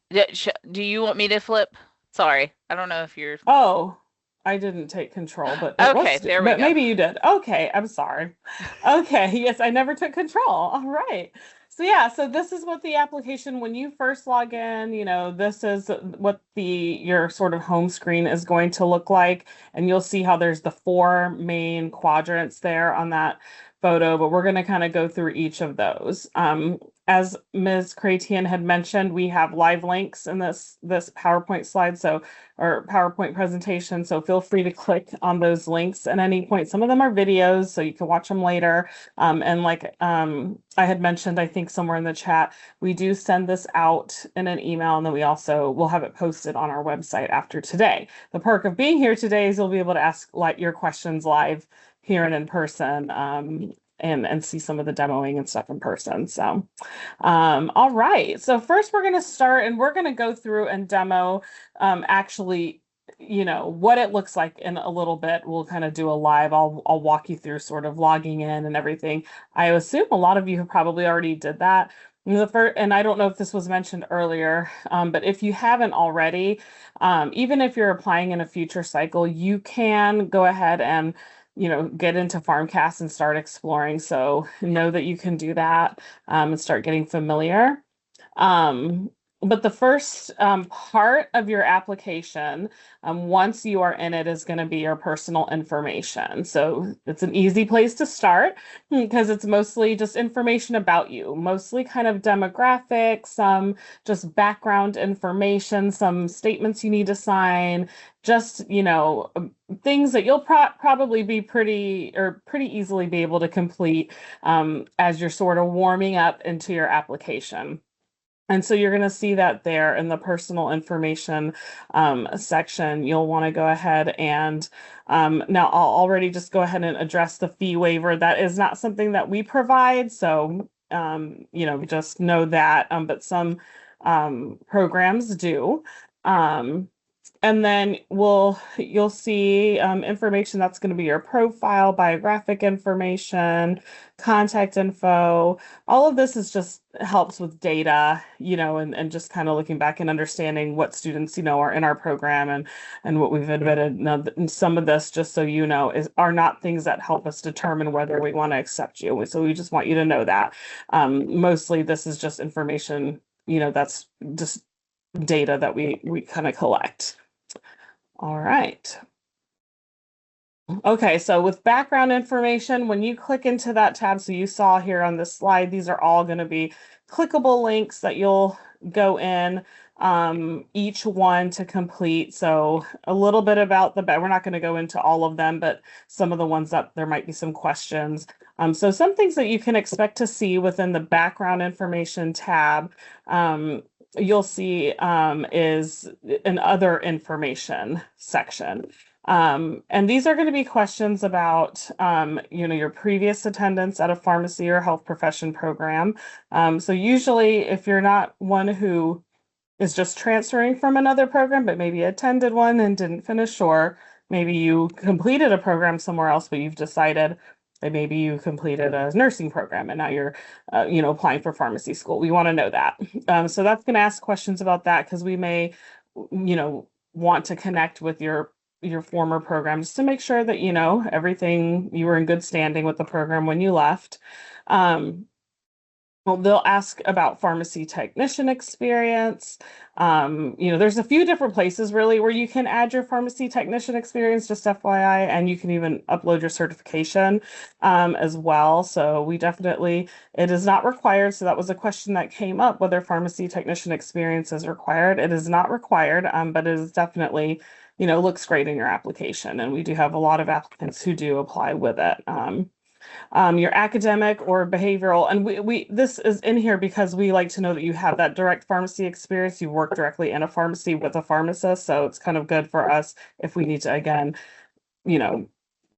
Do you want me to flip? Sorry, I don't know if you're. oh, I didn't take control, but it Okay, was, there we but go. maybe you did. Okay, I'm sorry. Okay, yes, I never took control. All right. So yeah, so this is what the application, when you first log in, this is what your sort of home screen is going to look like. And you'll see how there's the four main quadrants there on that photo, but we're going to kind of go through each of those. As Ms. Cratian had mentioned, we have live links in this PowerPoint slide, or PowerPoint presentation. So feel free to click on those links at any point. Some of them are videos, so you can watch them later. And like I had mentioned, I think somewhere in the chat, we do send this out in an email, and then we'll have it posted on our website after today. The perk of being here today is you'll be able to ask your questions live here and in person. And see some of the demoing and stuff in person. So, all right. So first we're going to start, and we're going to go through and demo actually, what it looks like in a little bit. We'll kind of do a live. I'll walk you through sort of logging in and everything. I assume a lot of you have probably already did that. And I don't know if this was mentioned earlier, but if you haven't already, even if you're applying in a future cycle, you can go ahead and get into FarmCast and start exploring. So know that you can do that and start getting familiar. Um, but the first part of your application, once you are in it, is going to be your personal information. So it's an easy place to start because it's mostly just information about you, mostly kind of demographics, some just background information, some statements you need to sign, just, things that you'll probably be pretty easily be able to complete as you're sort of warming up into your application. And so you're going to see that there in the personal information section. You'll want to go ahead and now I'll already just go ahead and address the fee waiver. That is not something that we provide. So, just know that, but some programs do. And then you'll see information that's going to be your profile, biographic information, contact info. All of this is just helps with data, and just kind of looking back and understanding what students, are in our program and what we've admitted. Now, some of this, just so you know, are not things that help us determine whether we want to accept you. So we just want you to know that. Mostly this is just information, that's just data that we kind of collect. All right. Okay, so with background information, when you click into that tab, so you saw here on this slide, these are all going to be clickable links that you'll go in, each one to complete. So a little bit about we're not going to go into all of them, but some of the ones that there might be some questions. So some things that you can expect to see within the background information tab, you'll see is an other information section. And these are going to be questions about, your previous attendance at a pharmacy or health profession program. So usually if you're not one who is just transferring from another program, but maybe attended one and didn't finish, or maybe you completed a program somewhere else, but you've decided that maybe you completed a nursing program and now you're, applying for pharmacy school. We want to know that. So that's going to ask questions about that because we may, want to connect with your former program just to make sure that everything, you were in good standing with the program when you left. Well, they'll ask about pharmacy technician experience. There's a few different places really where you can add your pharmacy technician experience, just FYI, and you can even upload your certification as well. So it is not required. So that was a question that came up, whether pharmacy technician experience is required. It is not required, but it is definitely, looks great in your application. And we do have a lot of applicants who do apply with it. Your academic or behavioral, and we this is in here because we like to know that you have that direct pharmacy experience. You work directly in a pharmacy with a pharmacist, so it's kind of good for us if we need to, again, you know,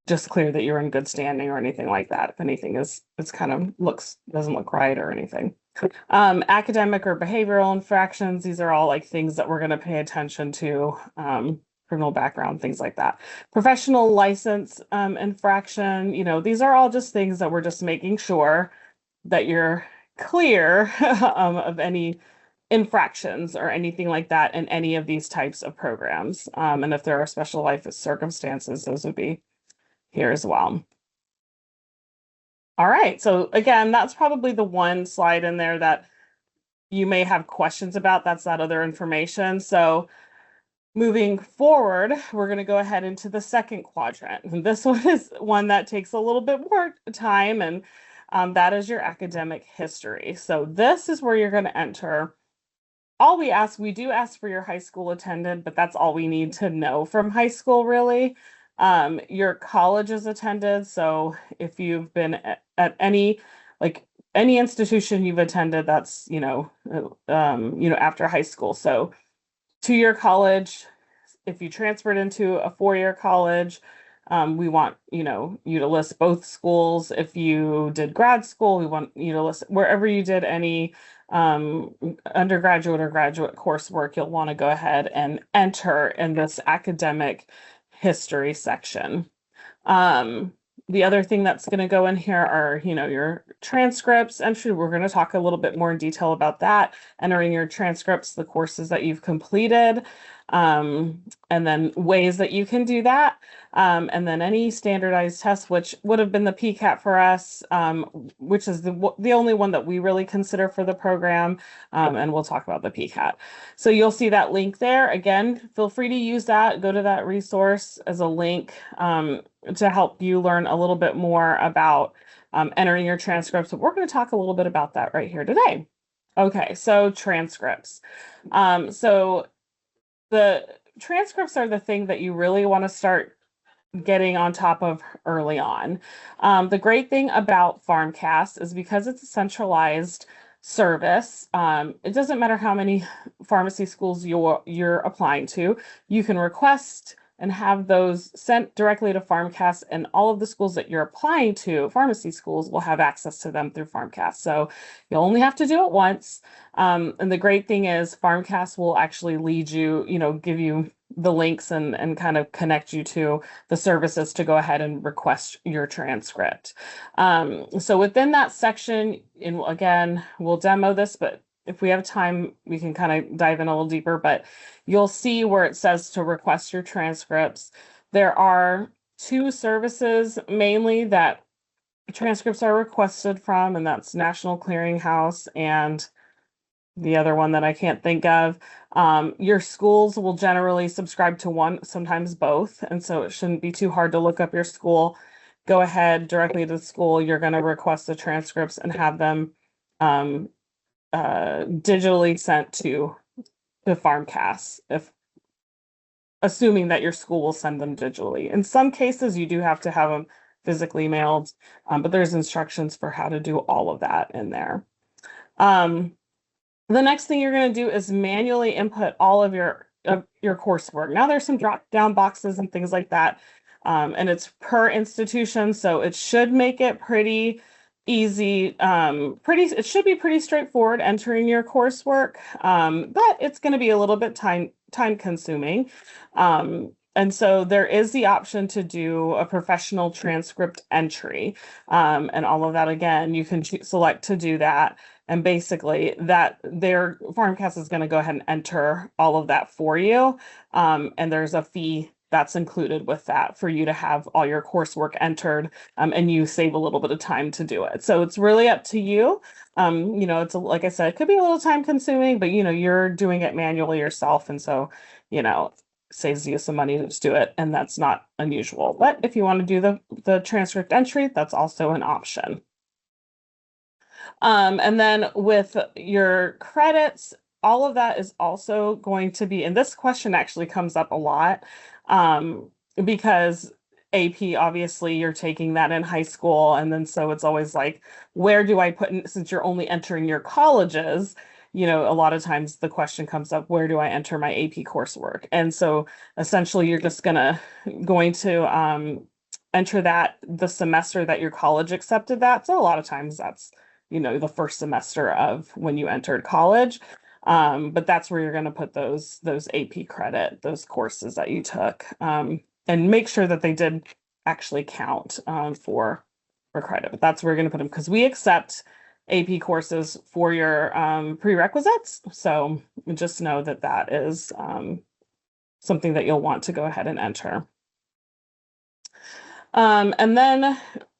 just clear that you're in good standing or anything like that. If anything is, it's kind of doesn't look right or anything. Academic or behavioral infractions, these are all like things that we're going to pay attention to. Criminal background, things like that. Professional license infraction, these are all just things that we're just making sure that you're clear of any infractions or anything like that in any of these types of programs. And if there are special life circumstances, those would be here as well. All right, so again, that's probably the one slide in there that you may have questions about. That's that other information. So moving forward, we're going to go ahead into the second quadrant. And this one is one that takes a little bit more time, and that is your academic history. So this is where you're going to enter. We do ask for your high school attended, but that's all we need to know from high school, really. Your college is attended. So if you've been at any institution you've attended, that's, after high school. So 2-year college, if you transferred into a 4-year college, we want, you to list both schools. If you did grad school, we want you to list wherever you did any undergraduate or graduate coursework, you'll want to go ahead and enter in this academic history section. The other thing that's going to go in here are, your transcripts entry. We're going to talk a little bit more in detail about that, entering your transcripts, the courses that you've completed, and then ways that you can do that. And then any standardized tests, which would have been the PCAT for us, which is the only one that we really consider for the program. And we'll talk about the PCAT. So you'll see that link there. Again, feel free to use that. Go to that resource as a link to help you learn a little bit more about entering your transcripts. But we're going to talk a little bit about that right here today. Okay, so transcripts. So the transcripts are the thing that you really want to start getting on top of early on. The great thing about PharmCast is because it's a centralized service, it doesn't matter how many pharmacy schools you're applying to, you can request and have those sent directly to PharmCast, and all of the schools that you're applying to, pharmacy schools, will have access to them through PharmCast. So you'll only have to do it once. And the great thing is PharmCast will actually lead you, give you the links and kind of connect you to the services to go ahead and request your transcript. So within that section, and again, we'll demo this, but if we have time, we can kind of dive in a little deeper, but you'll see where it says to request your transcripts. There are 2 services mainly that transcripts are requested from, and that's National Clearinghouse and the other one that I can't think of. Your schools will generally subscribe to one, sometimes both, and so it shouldn't be too hard to look up your school. Go ahead directly to the school. You're going to request the transcripts and have them digitally sent to PharmCast, if assuming that your school will send them digitally. In some cases, you do have to have them physically mailed, but there's instructions for how to do all of that in there. The next thing you're going to do is manually input all of your coursework. Now there's some drop down boxes and things like that, and it's per institution, so it should make it pretty easy. It should be pretty straightforward entering your coursework, but it's going to be a little bit time consuming. And so there is the option to do a professional transcript entry, and all of that. Again, you can select to do that. And basically their PharmCast is going to go ahead and enter all of that for you. And there's a fee that's included with that for you to have all your coursework entered, and you save a little bit of time to do it. So it's really up to you. Like I said, it could be a little time consuming, but you're doing it manually yourself. And so, saves you some money to just do it. And that's not unusual. But if you want to do the transcript entry, that's also an option. And then with your credits, all of that is also going to be, and this question actually comes up a lot, because AP, obviously, you're taking that in high school. And then so it's always like, where do I put in, since you're only entering your colleges, a lot of times the question comes up, where do I enter my AP coursework? And so essentially you're just going to enter that the semester that your college accepted that. So a lot of times that's, the first semester of when you entered college. But that's where you're going to put those AP credit, those courses that you took, and make sure that they did actually count for credit. But that's where you're going to put them because we accept AP courses for your prerequisites. So just know that that is something that you'll want to go ahead and enter. And then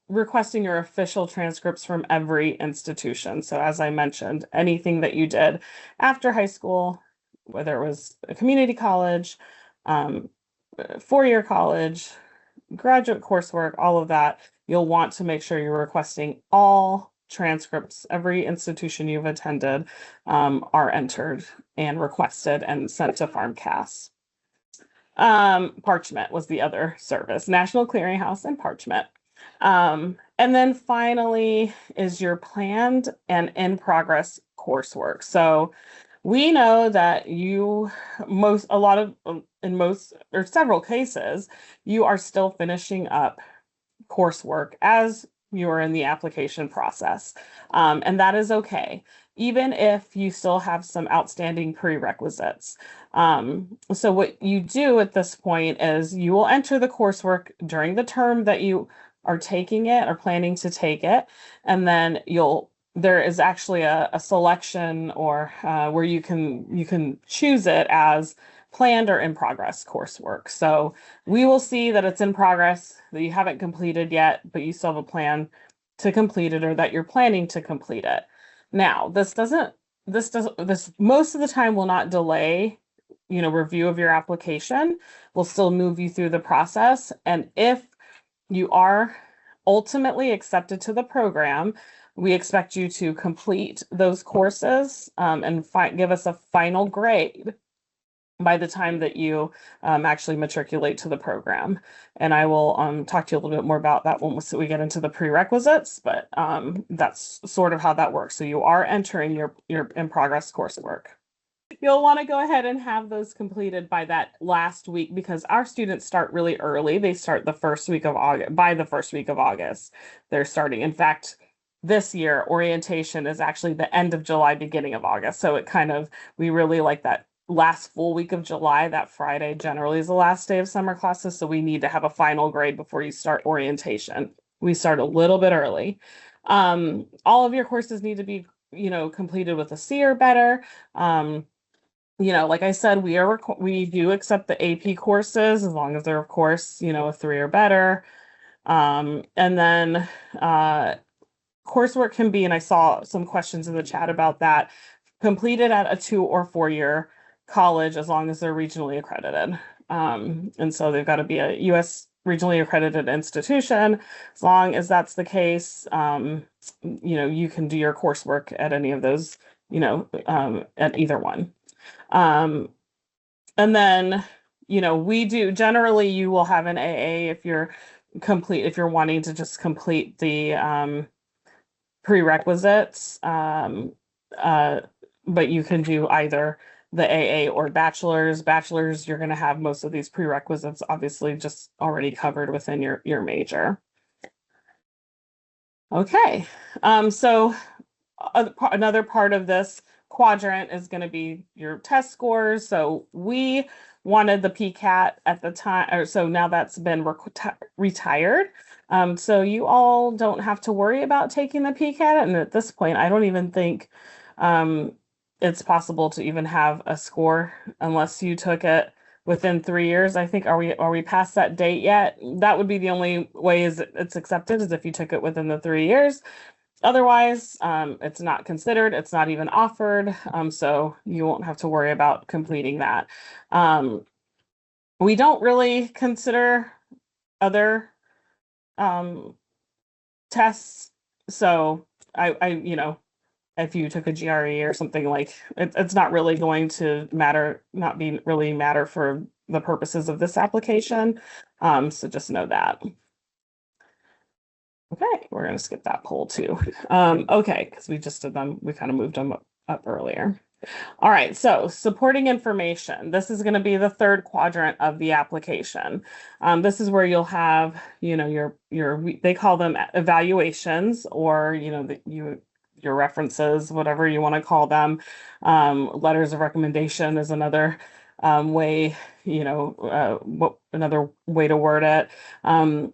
requesting your official transcripts from every institution. So as I mentioned, anything that you did after high school, whether it was a community college, four-year college, graduate coursework, all of that, you'll want to make sure you're requesting all transcripts. Every institution you've attended are entered and requested and sent to PharmCast. Parchment was the other service, National Clearinghouse and Parchment. And then finally is your planned and in progress coursework. So we know that in most or several cases, you are still finishing up coursework as you are in the application process. And that is okay, even if you still have some outstanding prerequisites. So what you do at this point is you will enter the coursework during the term that you are taking it or planning to take it, and then there is actually a selection or where you can choose it as planned or in progress coursework. So we will see that it's in progress, that you haven't completed yet, but you still have a plan to complete it or that you're planning to complete it. Now, this most of the time will not delay, review of your application. We'll still move you through the process. And if you are ultimately accepted to the program, we expect you to complete those courses and give us a final grade by the time that you actually matriculate to the program. And I will talk to you a little bit more about that once we get into the prerequisites, but that's sort of how that works. So you are entering your in progress coursework. You'll want to go ahead and have those completed by that last week because our students start really early. They start the first week of August. By the first week of August, they're starting. In fact, this year, orientation is actually the end of July, beginning of August. So we really like that last full week of July. That Friday generally is the last day of summer classes. So we need to have a final grade before you start orientation. We start a little bit early. All of your courses need to be, completed with a C or better. Like I said, we do accept the AP courses as long as they're, of course, a 3 or better. And then coursework can be, and I saw some questions in the chat about that, completed at a 2 or 4-year college as long as they're regionally accredited. And so they've got to be a U.S. regionally accredited institution. As long as that's the case, you can do your coursework at any of those, at either one. And then, we do generally you will have an AA if you're wanting to just complete the prerequisites. But you can do either the AA or bachelor's. Bachelor's, you're going to have most of these prerequisites obviously just already covered within your major. Okay. So another part of this quadrant is going to be your test scores. So we wanted the PCAT at the time, or so now that's been retired. So you all don't have to worry about taking the PCAT. And at this point, I don't even think it's possible to even have a score unless you took it within 3 years. I think, are we past that date yet? That would be the only way it's accepted is if you took it within the 3 years. Otherwise, it's not considered, it's not even offered, so you won't have to worry about completing that. We don't really consider other tests, so I if you took a GRE or something, like it's not really going to matter, not be really matter for the purposes of this application. So just know that. Okay, we're going to skip that poll too. Okay, because we just did them, we kind of moved them up earlier. All right, so supporting information. This is going to be the third quadrant of the application. This is where you'll have, they call them evaluations, or your references, whatever you want to call them. Letters of recommendation is another way, another way to word it.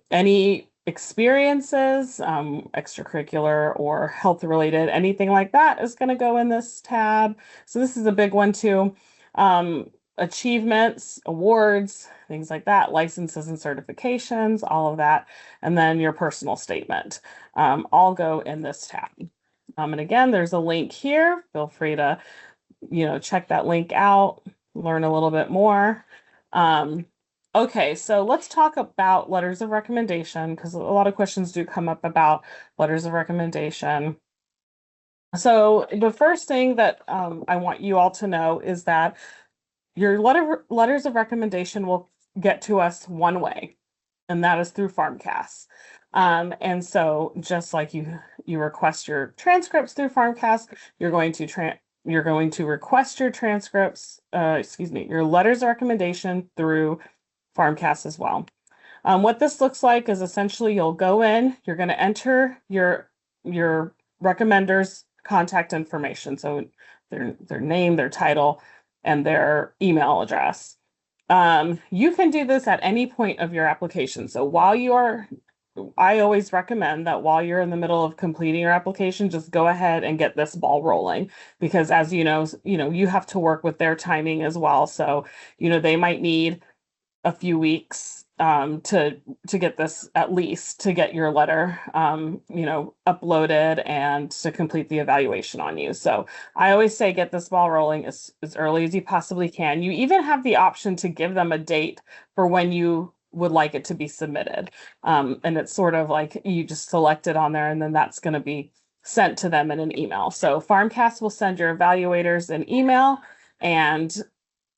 Any experiences, extracurricular or health related, anything like that is going to go in this tab. So this is a big one too. Achievements, awards, things like that, licenses and certifications, all of that. And then your personal statement, all go in this tab. And again, there's a link here. Feel free to, check that link out, learn a little bit more. Okay, so let's talk about letters of recommendation, because a lot of questions do come up about letters of recommendation. So the first thing that I want you all to know is that your letters of recommendation will get to us one way, and that is through PharmCast. And so just like you request your transcripts through PharmCast, you're going to request your transcripts, your letters of recommendation through PharmCast as well. What this looks like is essentially you'll go in, you're going to enter your recommender's contact information, so their name, their title, and their email address. You can do this at any point of your application. So I always recommend that while you're in the middle of completing your application, just go ahead and get this ball rolling, because as you know, you have to work with their timing as well. So, they might need a few weeks to get this, at least to get your letter uploaded and to complete the evaluation on you. So I always say get this ball rolling as early as you possibly can. You even have the option to give them a date for when you would like it to be submitted. And it's sort of like you just select it on there, and then that's going to be sent to them in an email. So PharmCast will send your evaluators an email and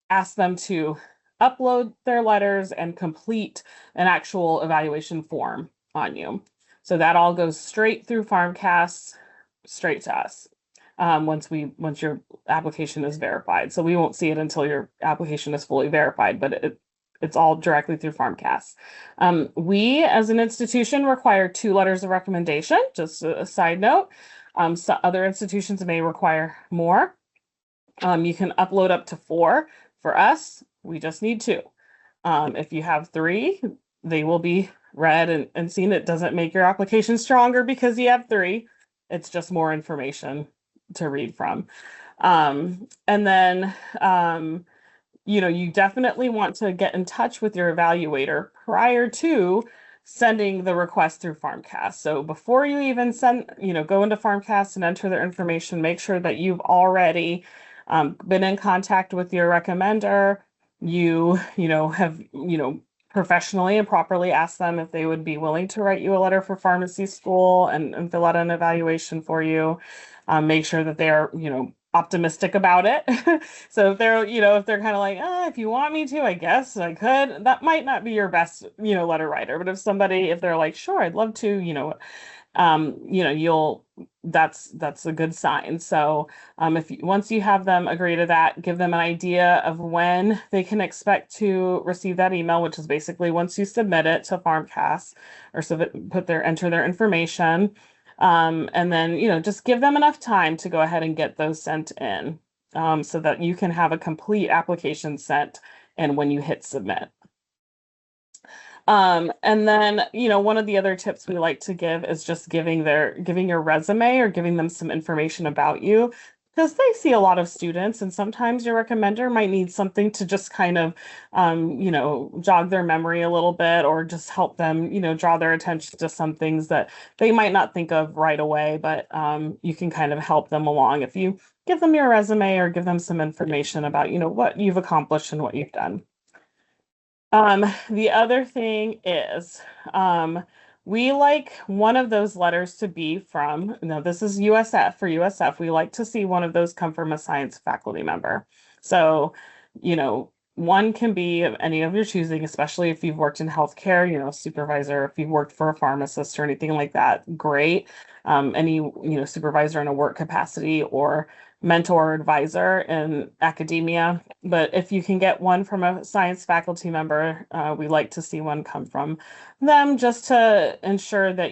ask them to upload their letters and complete an actual evaluation form on you. So that all goes straight through PharmCast, straight to us. Once your application is verified. So we won't see it until your application is fully verified, but it's all directly through PharmCast. We, as an institution, require 2 letters of recommendation, just a side note. So other institutions may require more. You can upload up to 4. For us, we just need 2. If you have 3, they will be read and seen. It doesn't make your application stronger because you have 3. It's just more information to read from. And then, you definitely want to get in touch with your evaluator prior to sending the request through PharmCast. So before you even go into PharmCast and enter their information, make sure that you've already been in contact with your recommender. You have, professionally and properly asked them if they would be willing to write you a letter for pharmacy school and fill out an evaluation for you. Make sure that they are, optimistic about it. So if they're kind of like, if you want me to, I guess I could, that might not be your best, letter writer. But if they're like, sure, I'd love to, that's a good sign. So once you have them agree to that, give them an idea of when they can expect to receive that email, which is basically once you submit it to PharmCast or enter their information. And then, just give them enough time to go ahead and get those sent in, so that you can have a complete application sent and when you hit submit. And then, one of the other tips we like to give is just giving your resume or giving them some information about you, because they see a lot of students, and sometimes your recommender might need something to just kind of, jog their memory a little bit, or just help them, draw their attention to some things that they might not think of right away, but you can kind of help them along if you give them your resume or give them some information about, what you've accomplished and what you've done. The other thing is, we like one of those letters to be from, no, this is USF for USF. We like to see one of those come from a science faculty member. So, one can be of any of your choosing, especially if you've worked in healthcare, supervisor, if you've worked for a pharmacist or anything like that, great. Any, supervisor in a work capacity or mentor or advisor in academia. But if you can get one from a science faculty member, we like to see one come from them just to ensure that,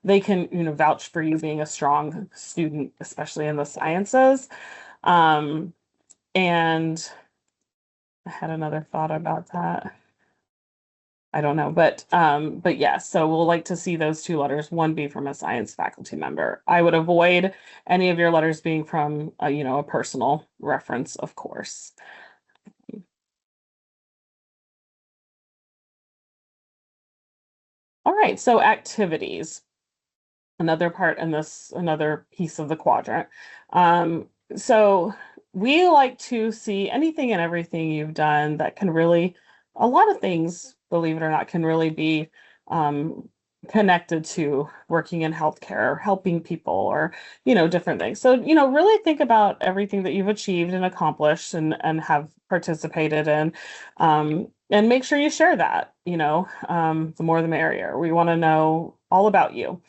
they can, vouch for you being a strong student, especially in the sciences. Um, and I had another thought about that. I don't know, but yes, so we'll like to see those two letters, one be from a science faculty member. I would avoid any of your letters being from a personal reference, of course. All right, so activities. Another piece of the quadrant. So we like to see anything and everything you've done that can really, a lot of things, believe it or not, can really be um, connected to working in healthcare, helping people, or different things. So really think about everything that you've achieved and accomplished and have participated in, and make sure you share that. The more the merrier. We want to know all about you.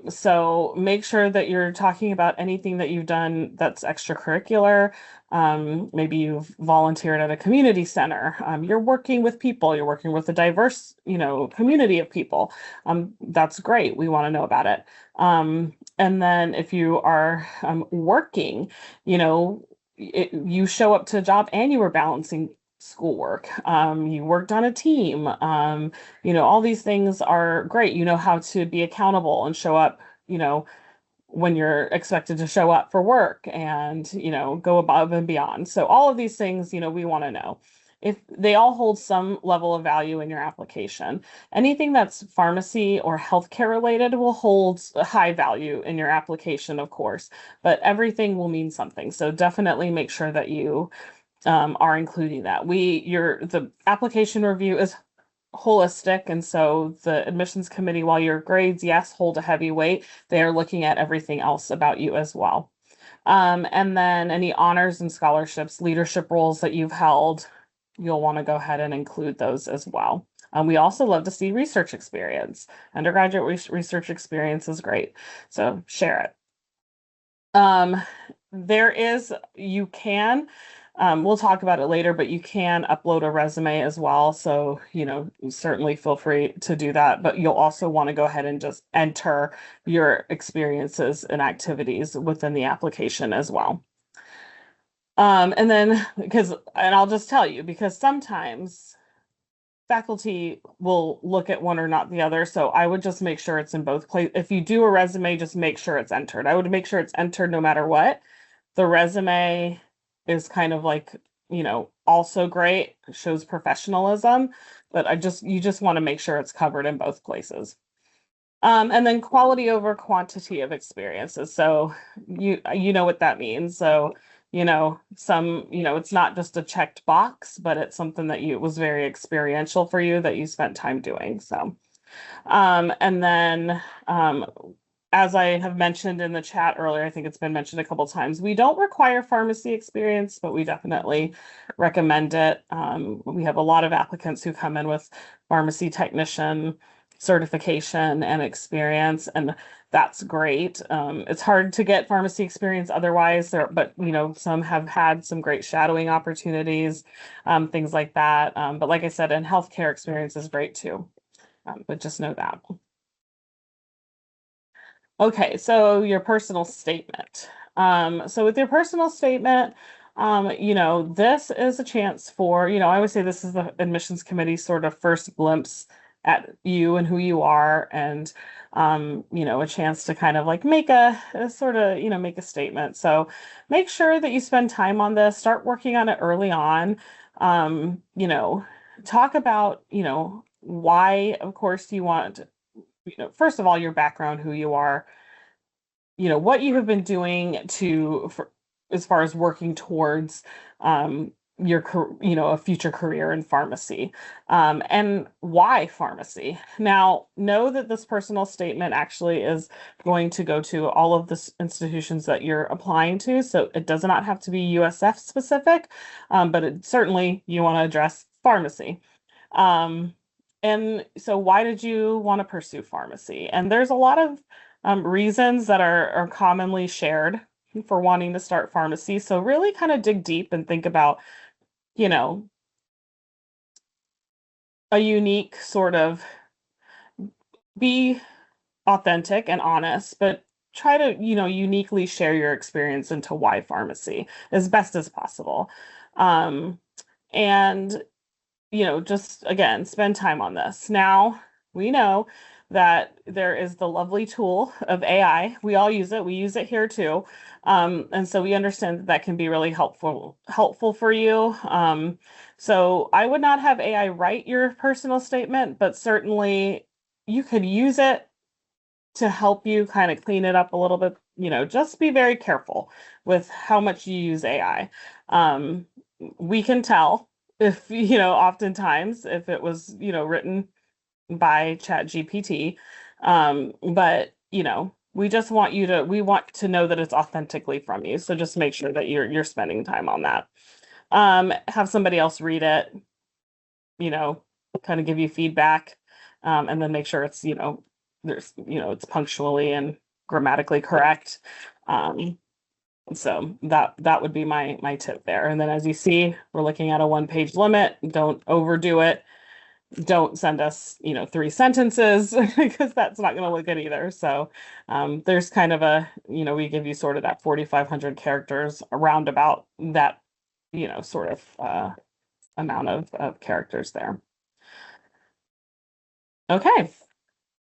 So make sure that you're talking about anything that you've done that's extracurricular. Maybe you've volunteered at a community center. You're working with people. You're working with a diverse, community of people. That's great. We want to know about it. And then if you are working, you show up to a job and you were balancing schoolwork. You worked on a team. All these things are great. You know how to be accountable and show up, when you're expected to show up for work and, go above and beyond. So all of these things, we want to know. If they all hold some level of value in your application, anything that's pharmacy or healthcare related will hold a high value in your application, of course, but everything will mean something. So definitely make sure that you are including that. The application review is holistic, and so the admissions committee, while your grades, yes, hold a heavy weight, they are looking at everything else about you as well. And then any honors and scholarships, leadership roles that you've held, you'll want to go ahead and include those as well. We also love to see research experience. Undergraduate research experience is great, so share it. Um, you can, we'll talk about it later, but you can upload a resume as well. So, certainly feel free to do that, but you'll also want to go ahead and just enter your experiences and activities within the application as well. And then and I'll just tell you, because sometimes faculty will look at one or not the other. So I would just make sure it's in both places. If you do a resume, just make sure it's entered. I would make sure it's entered no matter what. The resume is kind of like, also great, shows professionalism, but you just want to make sure it's covered in both places. And then quality over quantity of experiences. So you know what that means. So, it's not just a checked box, but it's something that was very experiential for you that you spent time doing. So, and then as I have mentioned in the chat earlier, I think it's been mentioned a couple times, we don't require pharmacy experience, but we definitely recommend it. We have a lot of applicants who come in with pharmacy technician certification and experience, and that's great. It's hard to get pharmacy experience otherwise, but some have had some great shadowing opportunities, things like that. But like I said, and healthcare experience is great too. But just know that. Okay, so your personal statement. So with your personal statement, this is a chance for, I always say this is the admissions committee sort of first glimpse at you and who you are, and a chance to kind of like make a sort of, make a statement. So make sure that you spend time on this, start working on it early on. Talk about, why, of course, you want, first of all, your background, who you are, what you have been doing as far as working towards a future career in pharmacy. And why pharmacy? Now, know that this personal statement actually is going to go to all of the institutions that you're applying to. So it does not have to be USF specific, but certainly you want to address pharmacy. Um, and so why did you want to pursue pharmacy? And there's a lot of reasons that are commonly shared for wanting to start pharmacy. So really kind of dig deep and think about, you know, a unique sort of be authentic and honest, but try to, uniquely share your experience into why pharmacy as best as possible. Um, and just again, spend time on this. Now, we know that there is the lovely tool of AI. We all use it. We use it here too. And so we understand that that can be really helpful for you. So I would not have AI write your personal statement, but certainly you could use it to help you kind of clean it up a little bit. Just be very careful with how much you use AI. We can tell if, oftentimes if it was, written by Chat GPT. But, we want to know that it's authentically from you. So just make sure that you're spending time on that. Have somebody else read it, you know, kind of give you feedback, and then make sure it's, it's punctually and grammatically correct. So that would be my tip there. And then as you see, we're looking at a 1-page limit. Don't overdo it. Don't send us, 3 sentences because that's not going to look good either. So there's kind of we give you sort of that 4,500 characters around about that, sort of amount of characters there. Okay.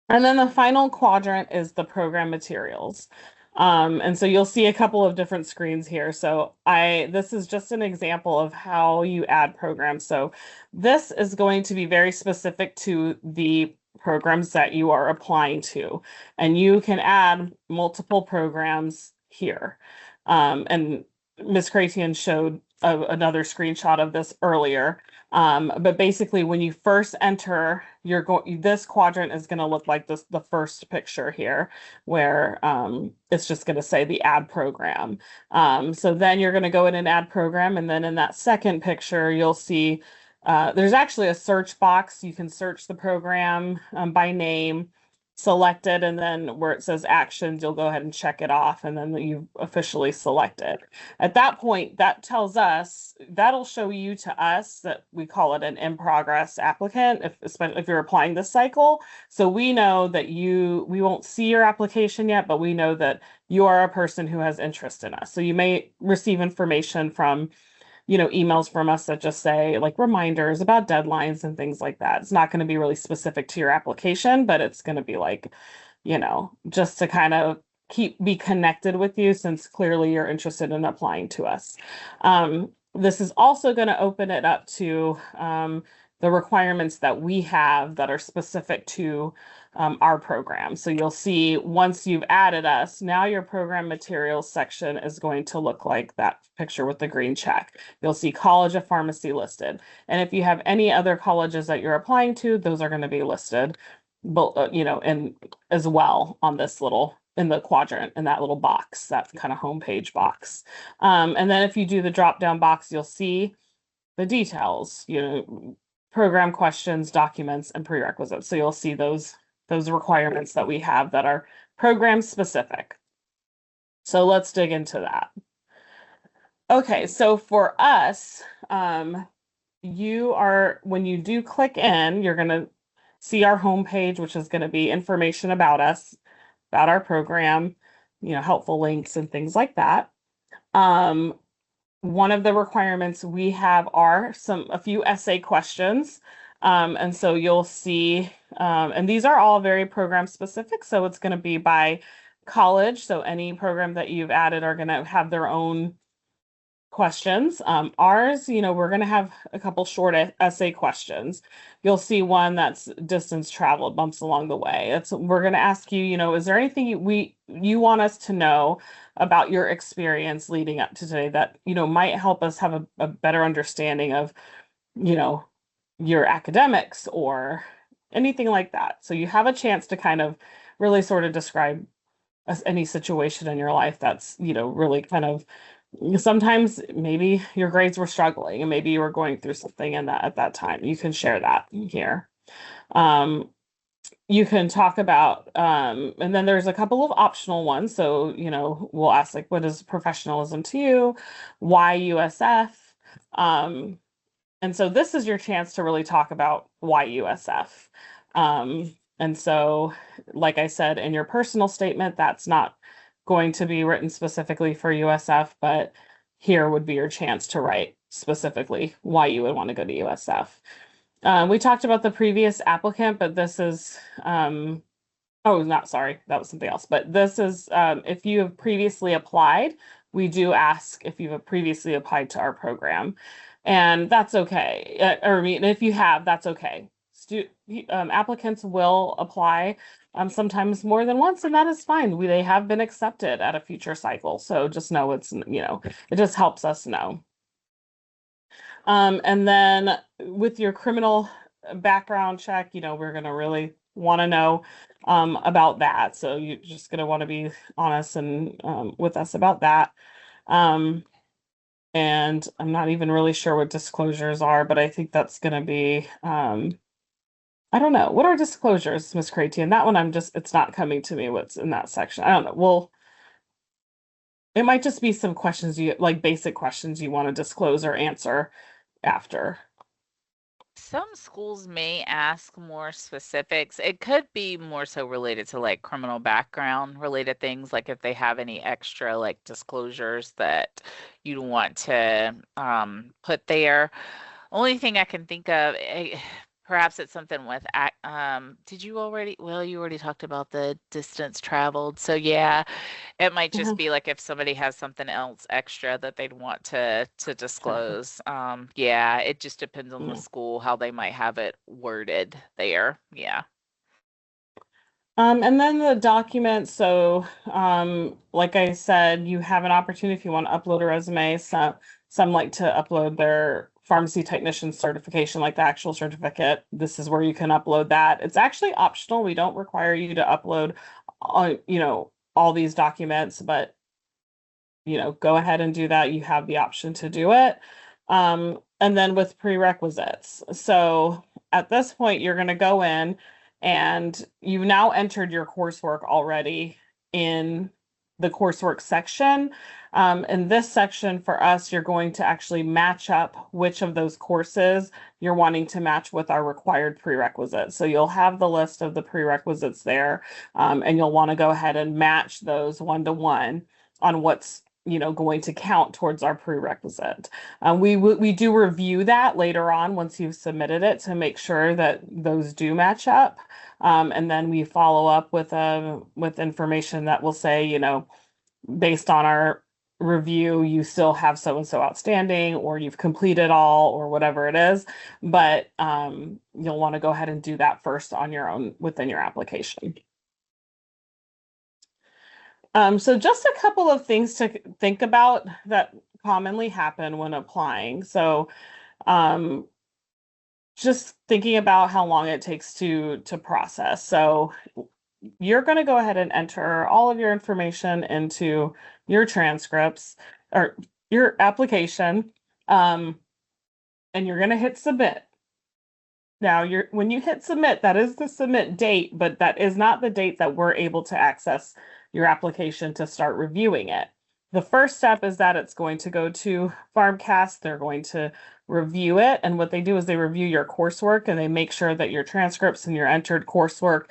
And then the final quadrant is the program materials. And so you'll see a couple of different screens here. So this is just an example of how you add programs. So this is going to be very specific to the programs that you are applying to. And you can add multiple programs here. And Ms. Cratian showed another screenshot of this earlier. But basically, when you first enter, this quadrant is going to look like the first picture here, where it's just going to say the add program. So then you're going to go in and add program, and then in that second picture, you'll see there's actually a search box. You can search the program by name, select it, and then where it says actions, you'll go ahead and check it off, and then you officially select it. At that point, that'll show you to us that we call it an in progress applicant, especially if you're applying this cycle. So we know that we won't see your application yet, but we know that you are a person who has interest in us. So you may receive information from emails from us that just say like reminders about deadlines and things like that. It's not going to be really specific to your application, but it's going to be like, just to kind of be connected with you since clearly you're interested in applying to us. This is also going to open it up to the requirements that we have that are specific to our program. So you'll see once you've added us, now your program materials section is going to look like that picture with the green check. You'll see College of Pharmacy listed. And if you have any other colleges that you're applying to, those are going to be listed, and as well on this in the quadrant, in that little box, that kind of homepage box. And then if you do the drop down box, you'll see the details, program questions, documents, and prerequisites. So you'll see those requirements that we have that are program specific. So let's dig into that. Okay, so for us, when you do click in, you're going to see our homepage, which is going to be information about us, about our program, helpful links and things like that. One of the requirements we have are a few essay questions. And so you'll see, and these are all very program specific. So it's going to be by college. So any program that you've added are going to have their own questions. Ours, we're going to have a couple short essay questions. You'll see one that's distance traveled, bumps along the way. We're going to ask you, is there anything you want us to know about your experience leading up to today that, might help us have a better understanding of, you know, your academics or anything like that. So you have a chance to kind of really sort of describe any situation in your life that's, really kind of sometimes maybe your grades were struggling and maybe you were going through something in that at that time. You can share that here. Um, you can talk about and then there's a couple of optional ones. So, we'll ask like what is professionalism to you? Why USF? Um, and so this is your chance to really talk about why USF. And so, like I said, in your personal statement, that's not going to be written specifically for USF, but here would be your chance to write specifically why you would want to go to USF. We talked about the previous applicant, but this is, oh, not sorry, that was something else. But this is if you have previously applied, we do ask if you have previously applied to our program. And that's okay. Or I mean, if you have, that's okay. Applicants will apply sometimes more than once, and that is fine. They have been accepted at a future cycle. So just know it just helps us know. And then with your criminal background check, we're going to really want to know about that. So you're just going to want to be honest and with us about that. And I'm not even really sure what disclosures are, but I think that's going to be, I don't know. What are disclosures, Miss Cratian? That one it's not coming to me what's in that section. I don't know. Well, it might just be some questions like basic questions you want to disclose or answer after. Some schools may ask more specifics. It could be more so related to like criminal background related things, like if they have any extra like disclosures that you'd want to put there. Only thing I can think of, perhaps it's something with, did you already, well, you already talked about the distance traveled. So yeah, it might just Mhm. be like if somebody has something else extra that they'd want to Sure. disclose. Yeah, it just depends on the Yeah. school, how they might have it worded there. Yeah. And then the documents. So, like I said, you have an opportunity if you want to upload a resume. Some like to upload their pharmacy technician certification, like the actual certificate. This is where you can upload that. It's actually optional. We don't require you to upload, all these documents, but go ahead and do that. You have the option to do it. And then with prerequisites. So at this point, you're going to go in and you've now entered your coursework already in the coursework section. In this section for us, you're going to actually match up which of those courses you're wanting to match with our required prerequisites. So you'll have the list of the prerequisites there, and you'll want to go ahead and match those one to one on what's going to count towards our prerequisite. We do review that later on once you've submitted it to make sure that those do match up. And then we follow up with information that will say, based on our review, you still have so and so outstanding, or you've completed all, or whatever it is. But you'll want to go ahead and do that first on your own within your application. So just a couple of things to think about that commonly happen when applying. So, um, just thinking about how long it takes to process. So you're going to go ahead and enter all of your information into your transcripts or your application, and you're going to hit submit. Now, when you hit submit, that is the submit date, but that is not the date that we're able to access your application to start reviewing it. The first step is that it's going to go to FarmCast. They're going to review it. And what they do is they review your coursework and they make sure that your transcripts and your entered coursework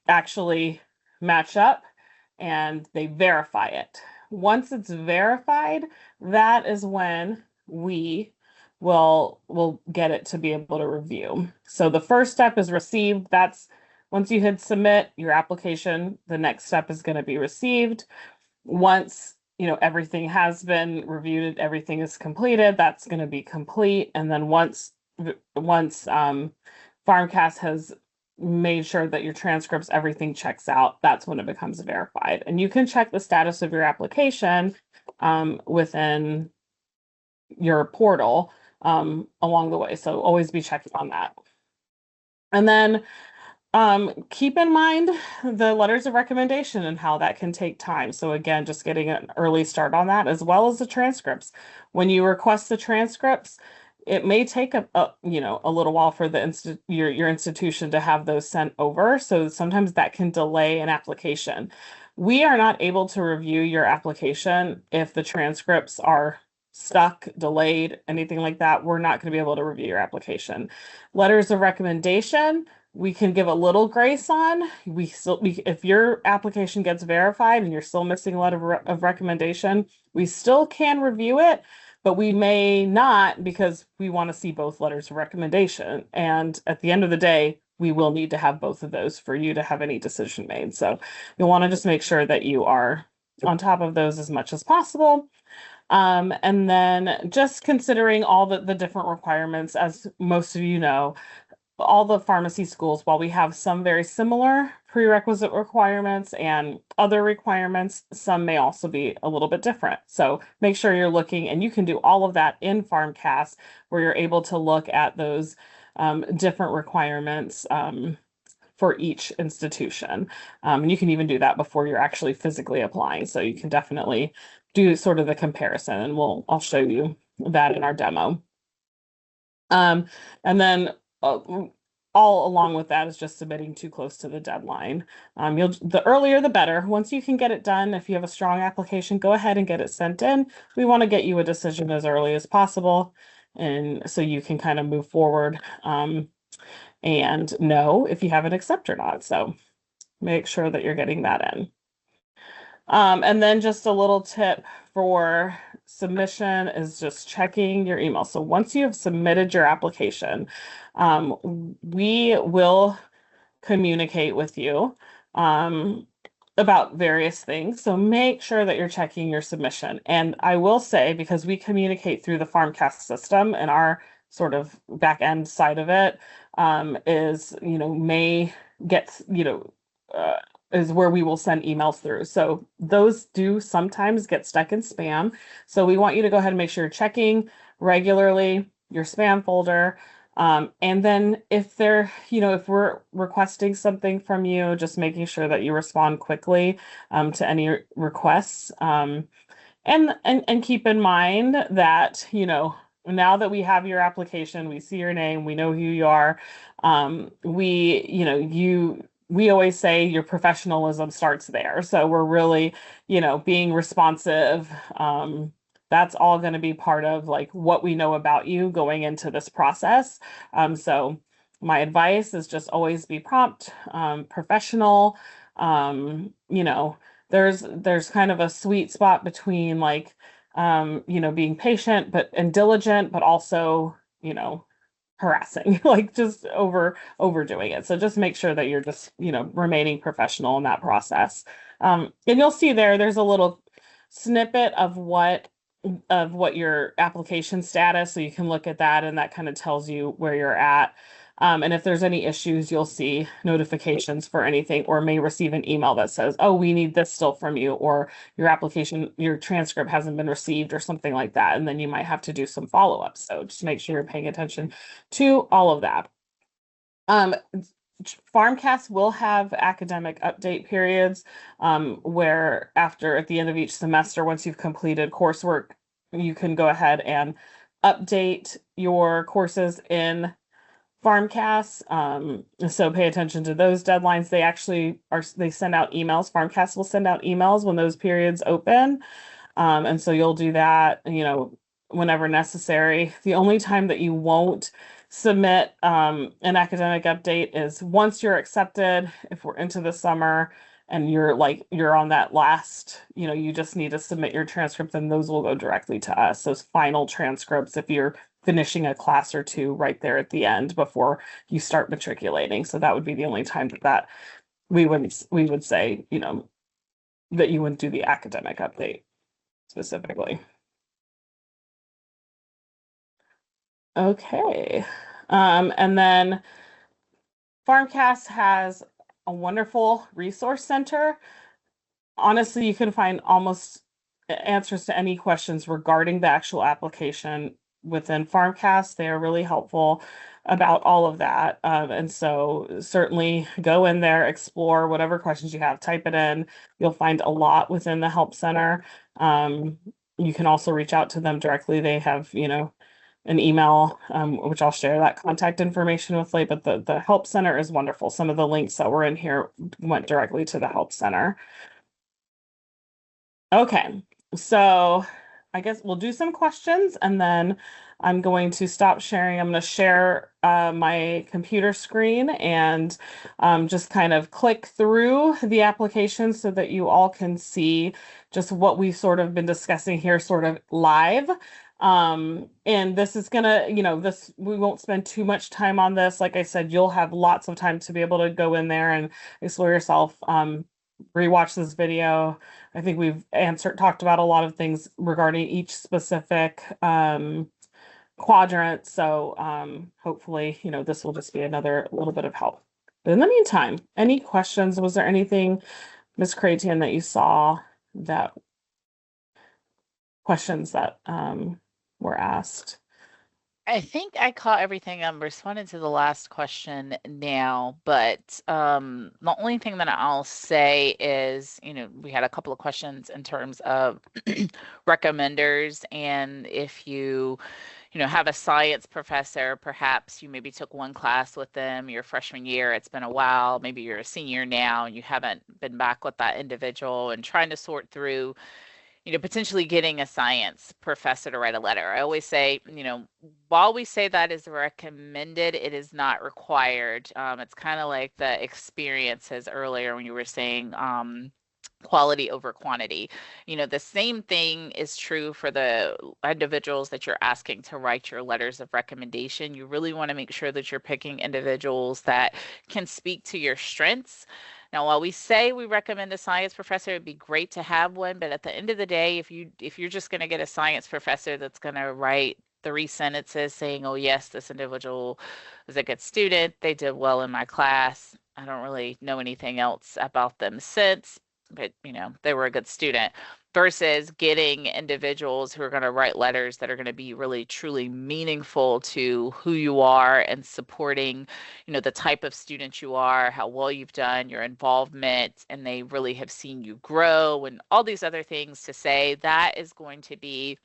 actually match up and they verify it. Once it's verified, that is when we will get it to be able to review. So the first step is received. That's once you hit submit your application, the next step is going to be received. Once everything has been reviewed, everything is completed, that's going to be complete. And then once FarmCast has made sure that your transcripts, everything checks out, that's when it becomes verified. And you can check the status of your application within your portal along the way. So always be checking on that. And then keep in mind the letters of recommendation and how that can take time. So again, just getting an early start on that as well as the transcripts. When you request the transcripts, it may take a little while for your institution to have those sent over. So sometimes that can delay an application. We are not able to review your application if the transcripts are stuck, delayed, anything like that. We're not going to be able to review your application. Letters of recommendation, we can give a little grace on. If your application gets verified and you're still missing a letter of recommendation, we still can review it, but we may not because we want to see both letters of recommendation. And at the end of the day, we will need to have both of those for you to have any decision made. So you'll want to just make sure that you are on top of those as much as possible. And then just considering all the different requirements, as most of you know, all the pharmacy schools, while we have some very similar prerequisite requirements and other requirements, some may also be a little bit different. So make sure you're looking, and you can do all of that in PharmCast, where you're able to look at those different requirements for each institution. And you can even do that before you're actually physically applying. So you can definitely do sort of the comparison, and I'll show you that in our demo. And then all along with that is just submitting too close to the deadline. The earlier the better. Once you can get it done, if you have a strong application, go ahead and get it sent in. We want to get you a decision as early as possible, and so you can kind of move forward and know if you have an accept or not. So make sure that you're getting that in. And then just a little tip for submission is just checking your email. So once you have submitted your application, we will communicate with you about various things. So make sure that you're checking your submission. And I will say, because we communicate through the FarmCast system and our sort of back end side of it is, may get, is where we will send emails through. So those do sometimes get stuck in spam. So we want you to go ahead and make sure you're checking regularly your spam folder. And then if if we're requesting something from you, just making sure that you respond quickly to any requests. And keep in mind that, now that we have your application, we see your name, we know who you are. We always say your professionalism starts there. So we're really, being responsive. That's all going to be part of like what we know about you going into this process. So my advice is just always be prompt, professional. There's kind of a sweet spot between like, being patient and diligent, but also, harassing, like just overdoing it. So just make sure that you're just, remaining professional in that process. And you'll see there's a little snippet of what your application status, so you can look at that, and that kind of tells you where you're at. And if there's any issues, you'll see notifications for anything, or may receive an email that says, oh, we need this still from you, or your transcript hasn't been received, or something like that. And then you might have to do some follow-ups. So just make sure you're paying attention to all of that. FarmCast will have academic update periods where at the end of each semester, once you've completed coursework, you can go ahead and update your courses in FarmCast. So pay attention to those deadlines. They send out emails. FarmCast will send out emails when those periods open. And so you'll do that, whenever necessary. The only time that you won't submit an academic update is once you're accepted, if we're into the summer and you're on that last, you just need to submit your transcript, and those will go directly to us. Those final transcripts, if you're finishing a class or two right there at the end before you start matriculating. So that would be the only time that we would say, that you wouldn't do the academic update. specifically. Okay. And then FarmCast has a wonderful resource center. Honestly, you can find almost answers to any questions regarding the actual application within FarmCast. They are really helpful about all of that. And so certainly go in there, explore whatever questions you have, type it in. You'll find a lot within the Help Center. You can also reach out to them directly. They have, an email, which I'll share that contact information with later, but the Help Center is wonderful. Some of the links that were in here went directly to the Help Center. Okay, so I guess we'll do some questions and then I'm going to stop sharing. I'm going to share my computer screen and just kind of click through the application so that you all can see just what we've sort of been discussing here sort of live. And this is gonna, we won't spend too much time on this. Like I said, you'll have lots of time to be able to go in there and explore yourself, rewatch this video. I think we've talked about a lot of things regarding each specific quadrant. So hopefully, this will just be another little bit of help. But in the meantime, any questions? Was there anything, Ms. Cratian, that you saw that questions that were asked? I think I caught everything. I'm responding to the last question now, but the only thing that I'll say is, we had a couple of questions in terms of recommenders, and if you have a science professor, perhaps you maybe took one class with them your freshman year, it's been a while, maybe you're a senior now, and you haven't been back with that individual, and trying to sort through potentially getting a science professor to write a letter. I always say, while we say that is recommended, it is not required. It's kind of like the experiences earlier when you were saying quality over quantity. The same thing is true for the individuals that you're asking to write your letters of recommendation. You really want to make sure that you're picking individuals that can speak to your strengths. Now, while we say we recommend a science professor, it'd be great to have one, but at the end of the day, if you're just going to get a science professor that's going to write 3 sentences saying, "Oh yes, this individual was a good student, they did well in my class. I don't really know anything else about them since, but they were a good student," versus getting individuals who are going to write letters that are going to be really truly meaningful to who you are and supporting the type of student you are, how well you've done, your involvement, and they really have seen you grow and all these other things to say. That is going to be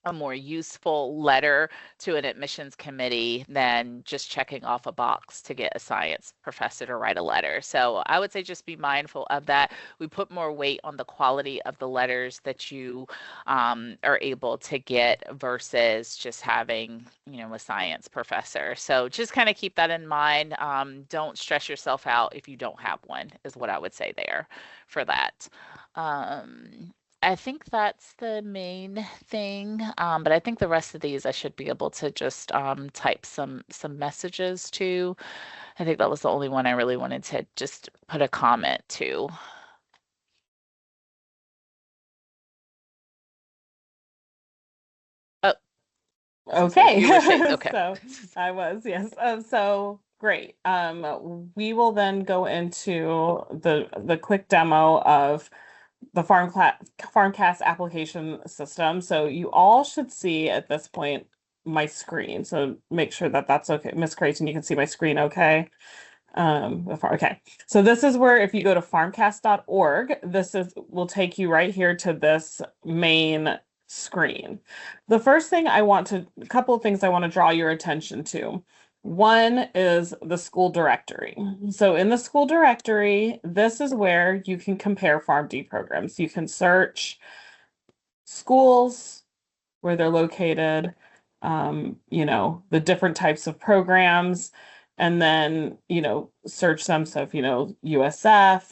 a more useful letter to an admissions committee than just checking off a box to get a science professor to write a letter. So I would say just be mindful of that. We put more weight on the quality of the letters that you are able to get versus just having, a science professor. So just kind of keep that in mind. Don't stress yourself out if you don't have one, is what I would say there for that. I think that's the main thing, but I think the rest of these I should be able to just type some messages to. I think that was the only one I really wanted to just put a comment to. Oh, Okay. you were saying, okay. So I was, yes. So great. We will then go into the quick demo of the FarmCast application system. So you all should see at this point my screen. So make sure that that's okay. Miss Creighton, you can see my screen okay. Okay. So this is where if you go to farmcast.org, will take you right here to this main screen. The first thing a couple of things I want to draw your attention to. One is the school directory. So in the school directory, this is where you can compare PharmD programs. You can search schools, where they're located, the different types of programs, and then, search them. So if USF,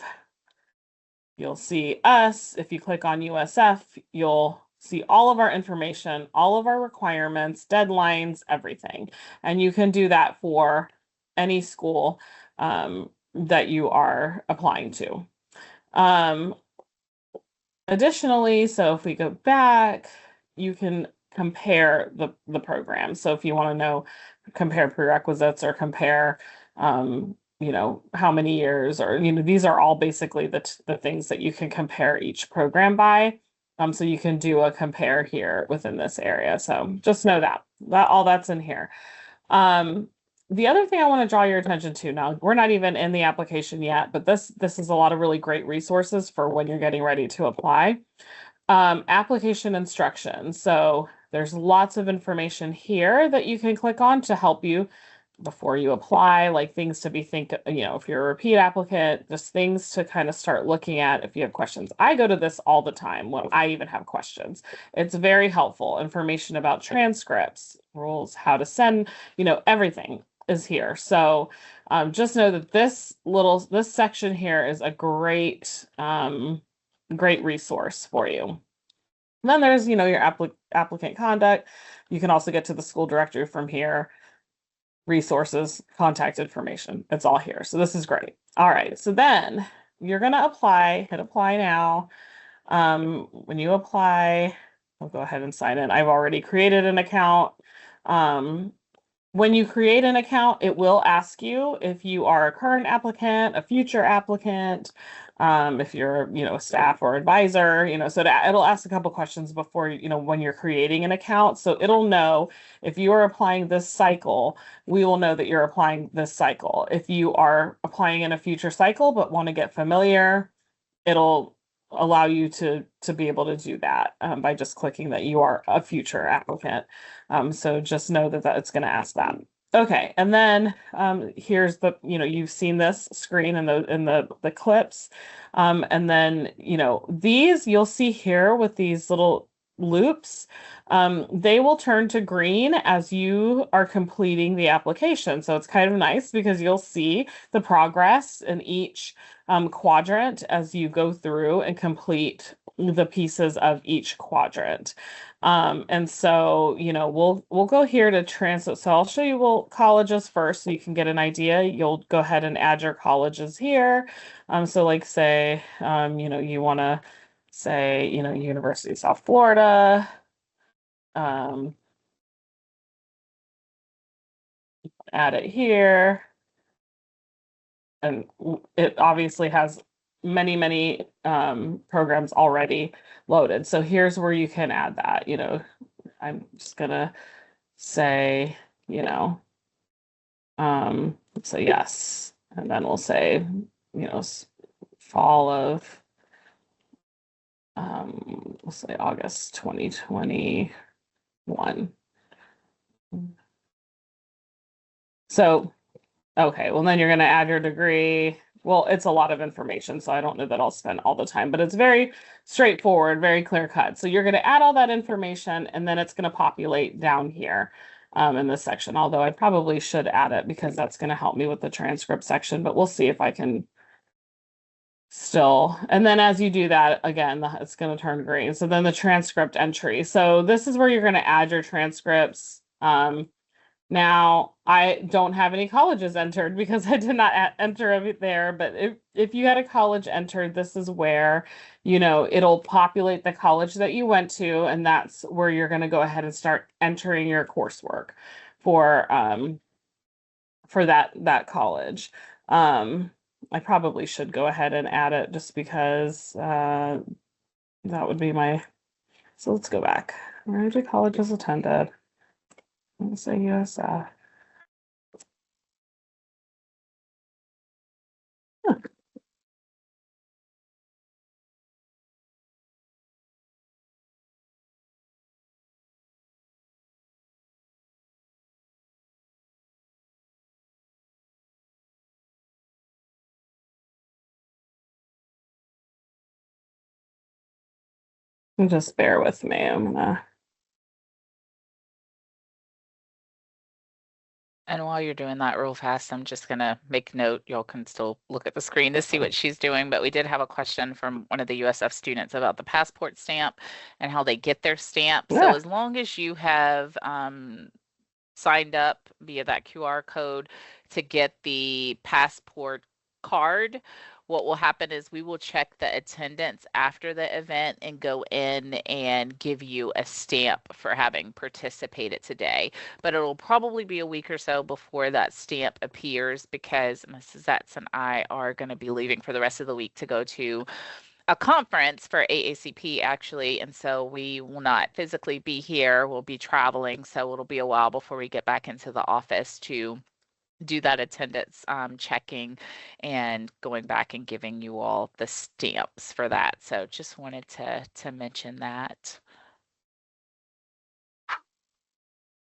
you'll see us. If you click on USF, you'll see all of our information, all of our requirements, deadlines, everything. And you can do that for any school that you are applying to. Additionally, so if we go back, you can compare the program. So if you want to know, compare prerequisites or compare, how many years or, these are all basically the things that you can compare each program by. So you can do a compare here within this area. So just know that all that's in here. Um, the other thing I want to draw your attention to now, we're not even in the application yet, but this is a lot of really great resources for when you're getting ready to apply. Application instructions. So there's lots of information here that you can click on to help you before you apply, like things to be if you're a repeat applicant, just things to kind of start looking at if you have questions. I go to this all the time when I even have questions. It's very helpful. Information about transcripts, rules, how to send, everything is here. So just know that this section here is a great resource for you. And then there's, your applicant conduct. You can also get to the school directory from here, resources, contact information. It's all here. So this is great. All right. So then you're going to apply, hit apply now. When you apply, I'll go ahead and sign in. I've already created an account. When you create an account, it will ask you if you are a current applicant, a future applicant, if you're, a staff or advisor, so it'll ask a couple questions before, when you're creating an account. So it'll know if you are applying this cycle, we will know that you're applying this cycle. If you are applying in a future cycle but want to get familiar, it'll allow you to be able to do that by just clicking that you are a future applicant. So just know that it's going to ask that. Okay, and then here's you've seen this screen in the clips, and then these you'll see here with these little loops. They will turn to green as you are completing the application. So it's kind of nice because you'll see the progress in each quadrant as you go through and complete the pieces of each quadrant. And so, we'll go here to transit. So I'll show you colleges first so you can get an idea. You'll go ahead and add your colleges here. So like say, you want to say, University of South Florida. Add it here. And it obviously has many programs already loaded. So here's where you can add that. I'm just gonna say, so yes, and then we'll say, fall of, we'll say August 2021. So okay, well, then you're going to add your degree. Well, it's a lot of information, so I don't know that I'll spend all the time, but it's very straightforward, very clear cut. So you're going to add all that information, and then it's going to populate down here in this section, although I probably should add it because that's going to help me with the transcript section, but we'll see if I can still. And then as you do that, again, it's going to turn green. So then the transcript entry. So this is where you're going to add your transcripts. Now, I don't have any colleges entered because I did not enter it there, but if you had a college entered, this is where, it'll populate the college that you went to, and that's where you're going to go ahead and start entering your coursework for that college. I probably should go ahead and add it just because that would be so let's go back. Where did colleges attended? Let's say USF. Just bear with me. And while you're doing that real fast, I'm just going to make note. Y'all can still look at the screen to see what she's doing, but we did have a question from one of the USF students about the passport stamp and how they get their stamp. So Yeah. as long as you have signed up via that QR code to get the passport card, what will happen is we will check the attendance after the event and go in and give you a stamp for having participated today. But it'll probably be a week or so before that stamp appears because Mrs. Zetz and I are going to be leaving for the rest of the week to go to a conference for AACP actually, and so we will not physically be here. We'll be traveling, so it'll be a while before we get back into the office to do that attendance checking and going back and giving you all the stamps for that. So just wanted to mention that.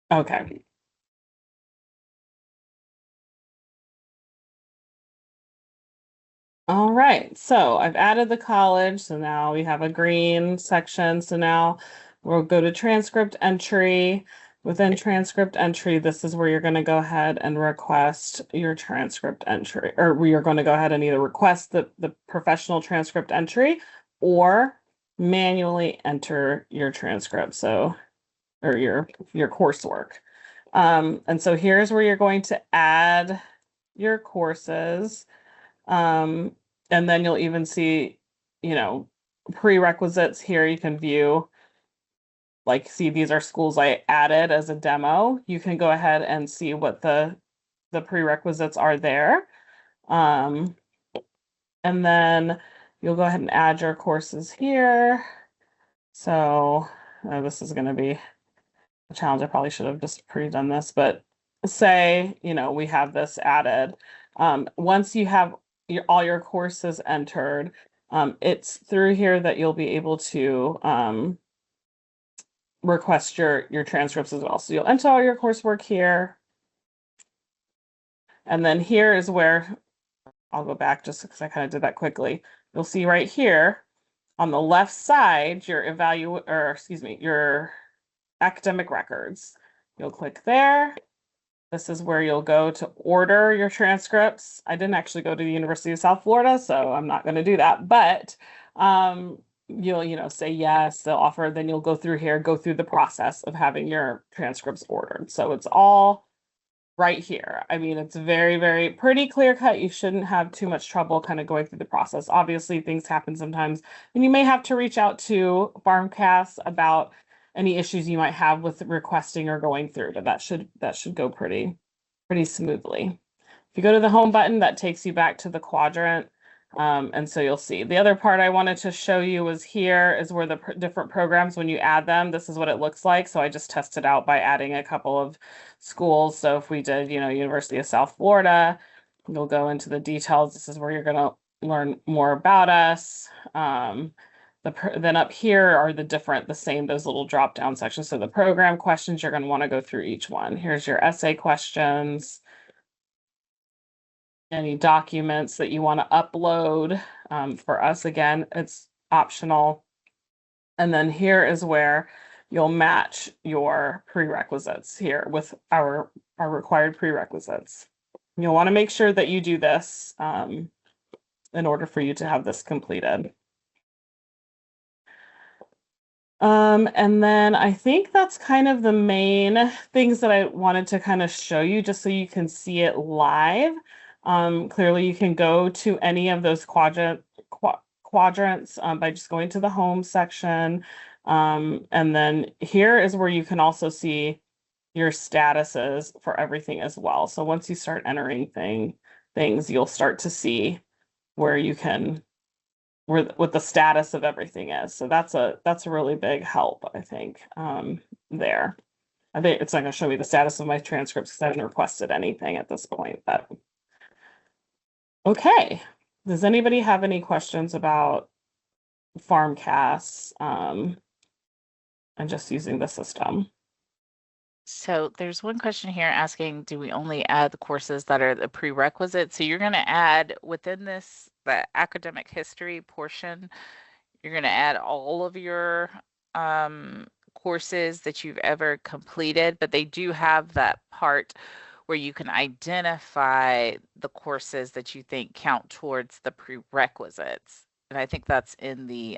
Okay. All right, so I've added the college, so now we have a green section. So now we'll go to transcript entry. Within transcript entry, this is where you're going to go ahead and request your transcript entry, or we are going to go ahead and either request the professional transcript entry or manually enter your transcript, so or your coursework. And so here's where you're going to add your courses. And then you'll even see, you know, prerequisites here. You can view, like, see, these are schools I added as a demo. You can go ahead and see what the prerequisites are there. And then you'll go ahead and add your courses here. So this is going to be a challenge. I probably should have just pre-done this, but say, you know, we have this added. Once you have all your courses entered, it's through here that you'll be able to request your transcripts as well. So you'll enter all your coursework here. And then here is where I'll go back just because I kind of did that quickly. You'll see right here on the left side, your your academic records. You'll click there. This is where you'll go to order your transcripts. I didn't actually go to the University of South Florida, so I'm not going to do that. But you'll, say yes, they'll offer, then you'll go through here, go through the process of having your transcripts ordered. So it's all right here. I mean, it's very, very pretty clear cut. You shouldn't have too much trouble kind of going through the process. Obviously, things happen sometimes, and you may have to reach out to PharmCast about any issues you might have with requesting or going through, but that should go pretty smoothly. If you go to the home button, that takes you back to the quadrant. And so you'll see. The other part I wanted to show you was here is where the different programs, when you add them, this is what it looks like. So I just tested out by adding a couple of schools. So if we did, University of South Florida, you'll go into the details. This is where you're going to learn more about us. Then up here are those little drop down sections. So the program questions, you're going to want to go through each one. Here's your essay questions. Any documents that you want to upload. For us, again, it's optional. And then here is where you'll match your prerequisites here with our required prerequisites. You'll want to make sure that you do this in order for you to have this completed. And then I think that's kind of the main things that I wanted to kind of show you just so you can see it live. Clearly you can go to any of those quadrants by just going to the home section. And then here is where you can also see your statuses for everything as well. So once you start entering things, you'll start to see where you can what the status of everything is. So that's a really big help, I think, there. I think it's not going to show me the status of my transcripts because I haven't requested anything at this point, but okay. Does anybody have any questions about PharmCast and just using the system? So there's one question here asking, do we only add the courses that are the prerequisites? So you're going to add within the academic history portion, you're going to add all of your courses that you've ever completed, but they do have that part where you can identify the courses that you think count towards the prerequisites. And I think that's in the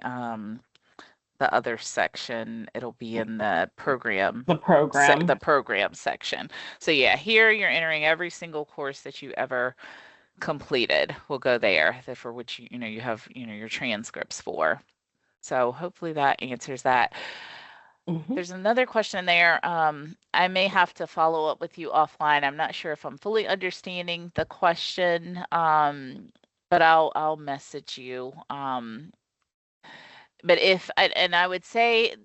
other section. It'll be in the program. The program section. So yeah, here you're entering every single course that you ever completed will go there, for which you have your transcripts for. So hopefully that answers that. Mhm. There's another question there. I may have to follow up with you offline. I'm not sure if I'm fully understanding the question, but I'll message you. But and I would say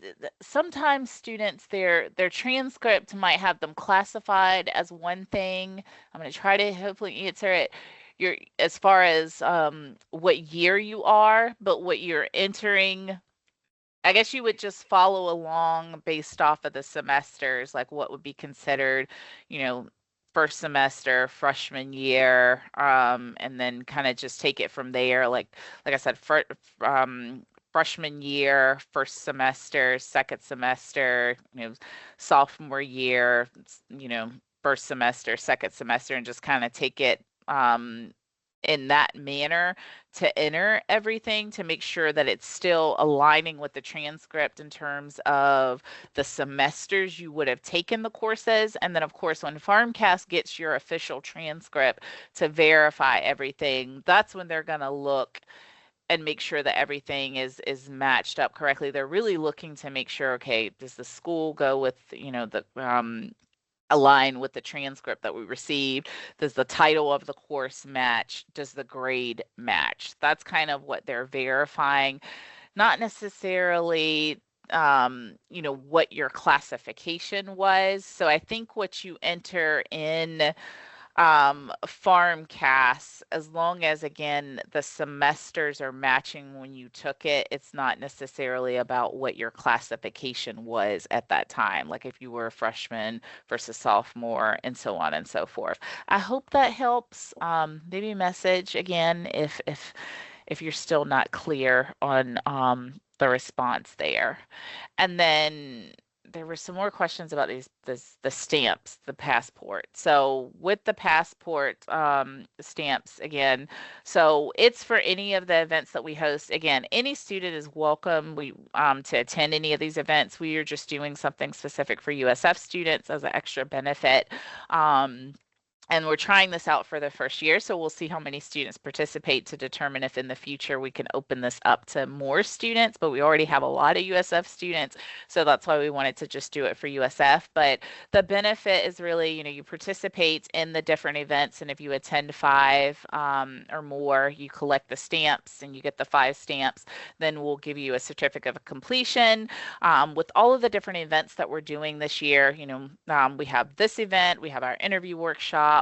sometimes students, their transcript might have them classified as one thing. I'm going to try to hopefully answer it. As far as what year you are, but what you're entering, I guess you would just follow along based off of the semesters, like what would be considered, you know, first semester, freshman year, and then kind of just take it from there. Like I said, freshman year, first semester, second semester, sophomore year, first semester, second semester, and just kind of take it in that manner to enter everything to make sure that it's still aligning with the transcript in terms of the semesters you would have taken the courses. And then, of course, when PharmCast gets your official transcript to verify everything, that's when they're going to look and make sure that everything is matched up correctly. They're really looking to make sure, okay, does the school go with, the align with the transcript that we received? Does the title of the course match? Does the grade match? That's kind of what they're verifying, not necessarily what your classification was. So I think what you enter in FarmCast, as long as again the semesters are matching when you took it, it's not necessarily about what your classification was at that time, like if you were a freshman versus sophomore and so on and so forth. I hope that helps. Maybe message again if you're still not clear on the response there. And then there were some more questions about the stamps, the passport. So with the passport stamps again, so it's for any of the events that we host. Again, any student is welcome to attend any of these events. We are just doing something specific for USF students as an extra benefit. And we're trying this out for the first year, so we'll see how many students participate to determine if in the future we can open this up to more students. But we already have a lot of USF students, so that's why we wanted to just do it for USF. But the benefit is really, you participate in the different events, and if you attend 5 or more, you collect the stamps and you get the 5 stamps. Then we'll give you a certificate of completion. With all of the different events that we're doing this year, we have this event, we have our interview workshop.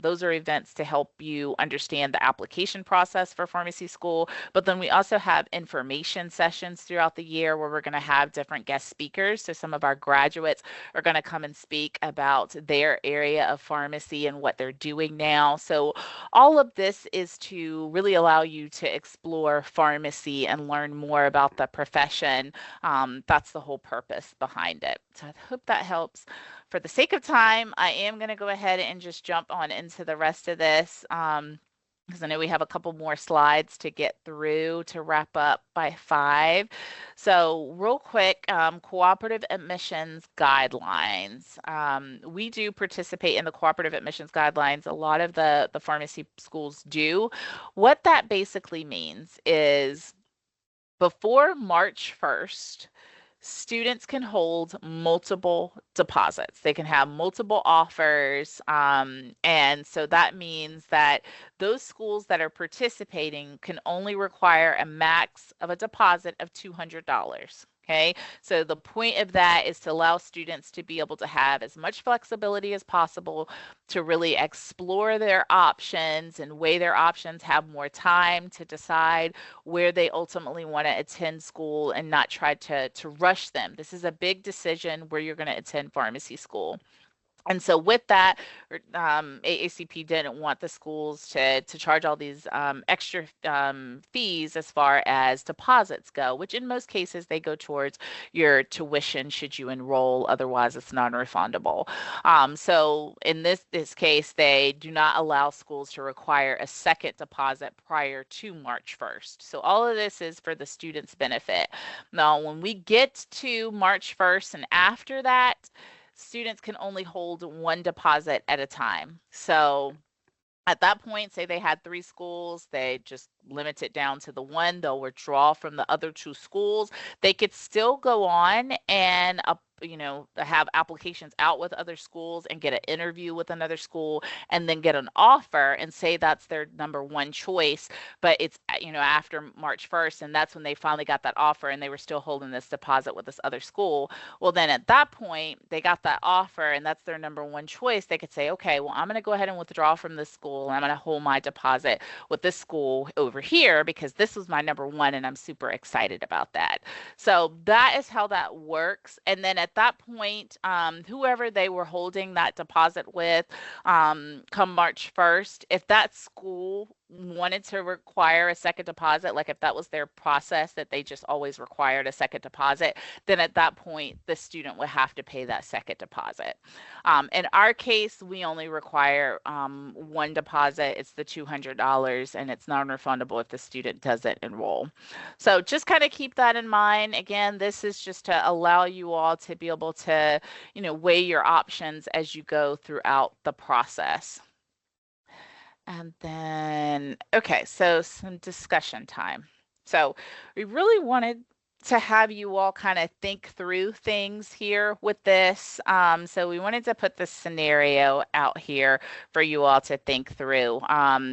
Those are events to help you understand the application process for pharmacy school. But then we also have information sessions throughout the year where we're going to have different guest speakers. So some of our graduates are going to come and speak about their area of pharmacy and what they're doing now. So all of this is to really allow you to explore pharmacy and learn more about the profession. That's the whole purpose behind it. So I hope that helps. For the sake of time, I am going to go ahead and just jump on into the rest of this, because I know we have a couple more slides to get through to wrap up by 5. So real quick, cooperative admissions guidelines. We do participate in the cooperative admissions guidelines. A lot of the pharmacy schools do. What that basically means is before March 1st, students can hold multiple deposits. They can have multiple offers. And so that means that those schools that are participating can only require a max of a deposit of $200. Okay, so the point of that is to allow students to be able to have as much flexibility as possible to really explore their options and weigh their options, have more time to decide where they ultimately want to attend school and not try to rush them. This is a big decision where you're going to attend pharmacy school. And so with that, AACP didn't want the schools to charge all these extra fees as far as deposits go, which in most cases they go towards your tuition should you enroll, otherwise it's non-refundable. So in this case, they do not allow schools to require a second deposit prior to March 1st. So all of this is for the students' benefit. Now, when we get to March 1st and after that, students can only hold one deposit at a time. So At that point, say they had 3 schools, they just limit it down to the 1, they'll withdraw from the other 2 schools. They could still go on and have applications out with other schools and get an interview with another school and then get an offer and say that's their number 1 choice, but it's, after March 1st, and that's when they finally got that offer and they were still holding this deposit with this other school. Well, then at that point, they got that offer and that's their number 1 choice. They could say, okay, well, I'm going to go ahead and withdraw from this school. And I'm going to hold my deposit with this school over here because this was my number 1 and I'm super excited about that. So that is how that works. And then at that point, whoever they were holding that deposit with, come March 1st, if that school wanted to require a second deposit, like if that was their process that they just always required a second deposit, then at that point, the student would have to pay that second deposit. In our case, we only require 1 deposit. It's the $200, and it's non-refundable if the student doesn't enroll. So just kind of keep that in mind. Again, this is just to allow you all to be able to, weigh your options as you go throughout the process. And then, okay, so some discussion time. So we really wanted to have you all kind of think through things here with this. So we wanted to put this scenario out here for you all to think through.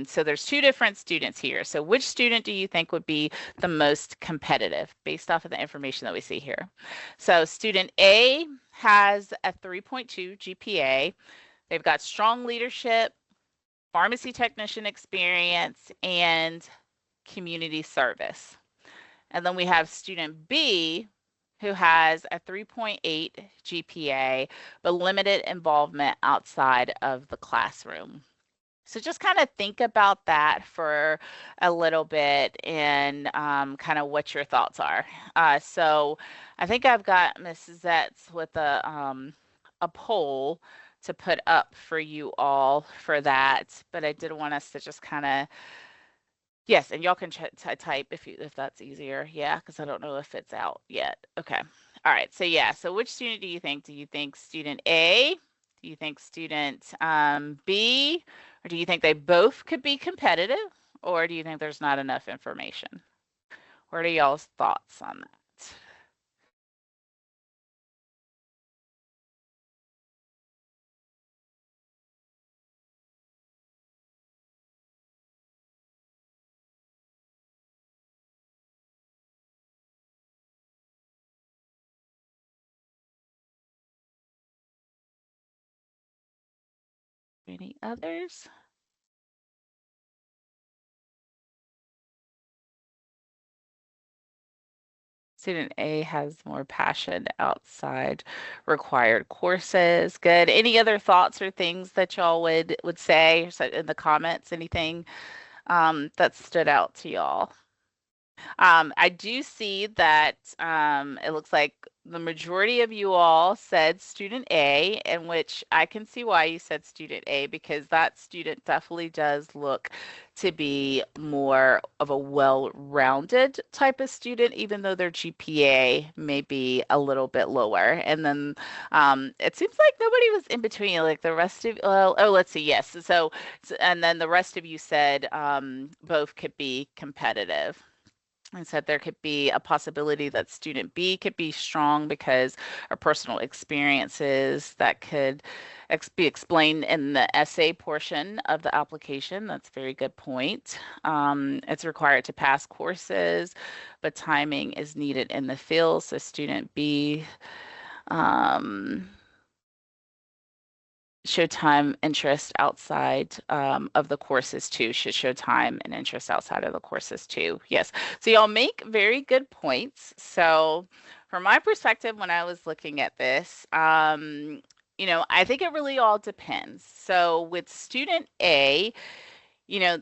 So there's 2 different students here. So which student do you think would be the most competitive based off of the information that we see here? So student A has a 3.2 GPA. They've got strong leadership, pharmacy technician experience, and community service. And then we have student B, who has a 3.8 GPA, but limited involvement outside of the classroom. So just kind of think about that for a little bit and kind of what your thoughts are. So I think I've got Mrs. Zetz with a poll to put up for you all for that, but I did want us to just kind of, yes, and y'all can type if that's easier. Yeah, because I don't know if it's out yet. Okay. All right. So yeah. So which student do you think? Do you think student A? Do you think student B? Or do you think they both could be competitive? Or do you think there's not enough information? What are y'all's thoughts on that? Any others? Student A has more passion outside required courses. Good. Any other thoughts or things that y'all would say in the comments? Anything that stood out to y'all? I do see that it looks like the majority of you all said student A, in which I can see why you said student A, because that student definitely does look to be more of a well-rounded type of student, even though their GPA may be a little bit lower. And then it seems like nobody was in between, like the rest of, oh, let's see, yes. And then the rest of you said both could be competitive. And said there could be a possibility that student B could be strong because of personal experiences that could be explained in the essay portion of the application. That's a very good point. It's required to pass courses, but timing is needed in the field. So student B show time interest outside of the courses too. Should show time and interest outside of the courses too. Yes. So y'all make very good points. So from my perspective, when I was looking at this, I think it really all depends. So with student A,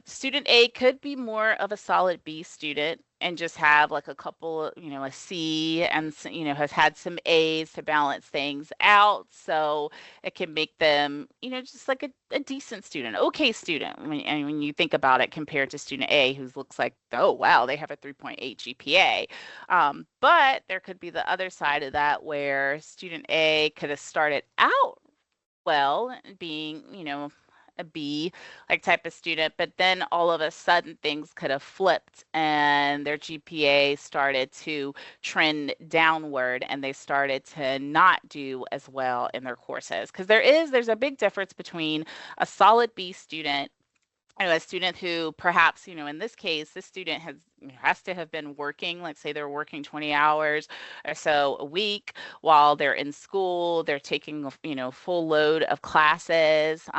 student A could be more of a solid B student and just have like a couple, a C and, has had some A's to balance things out. So it can make them, just like a decent student, okay student. And when you think about it compared to student A, who looks like, oh, wow, they have a 3.8 GPA. But there could be the other side of that where student A could have started out well, being, a B like type of student, but then all of a sudden things could have flipped and their GPA started to trend downward and they started to not do as well in their courses. Because there's a big difference between a solid B student, a student who perhaps, in this case, this student has to have been working, like say they're working 20 hours or so a week while they're in school, they're taking, full load of classes,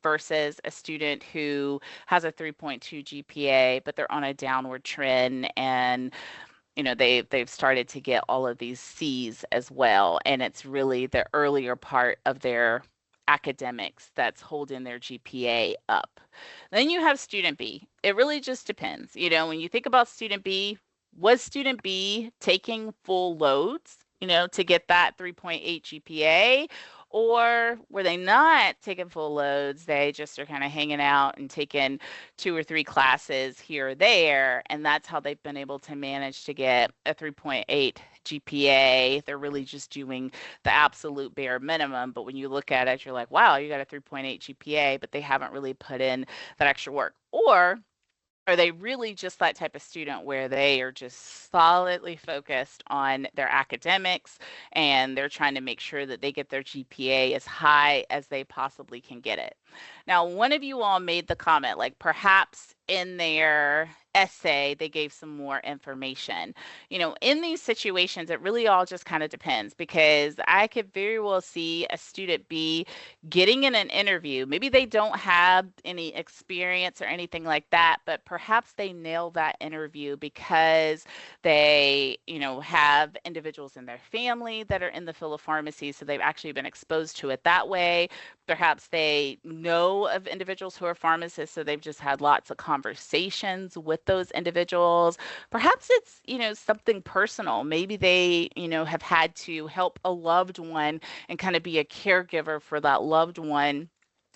versus a student who has a 3.2 GPA, but they're on a downward trend and they've started to get all of these C's as well, and it's really the earlier part of their academics that's holding their GPA up. Then you have student B. It really just depends. When you think about student B, was student B taking full loads, to get that 3.8 GPA? Or were they not taking full loads? They just are kind of hanging out and taking 2 or 3 classes here or there. And that's how they've been able to manage to get a 3.8 GPA. They're really just doing the absolute bare minimum. But when you look at it, you're like, wow, you got a 3.8 GPA, but they haven't really put in that extra work. Or are they really just that type of student where they are just solidly focused on their academics and they're trying to make sure that they get their GPA as high as they possibly can get it? Now, one of you all made the comment, like perhaps in their essay, they gave some more information. In these situations, it really all just kind of depends, because I could very well see a student be getting in an interview. Maybe they don't have any experience or anything like that, but perhaps they nail that interview because they, have individuals in their family that are in the field of pharmacy, so they've actually been exposed to it that way. Perhaps they know of individuals who are pharmacists, so they've just had lots of conversations with those individuals. Perhaps it's, something personal. Maybe they, have had to help a loved one and kind of be a caregiver for that loved one.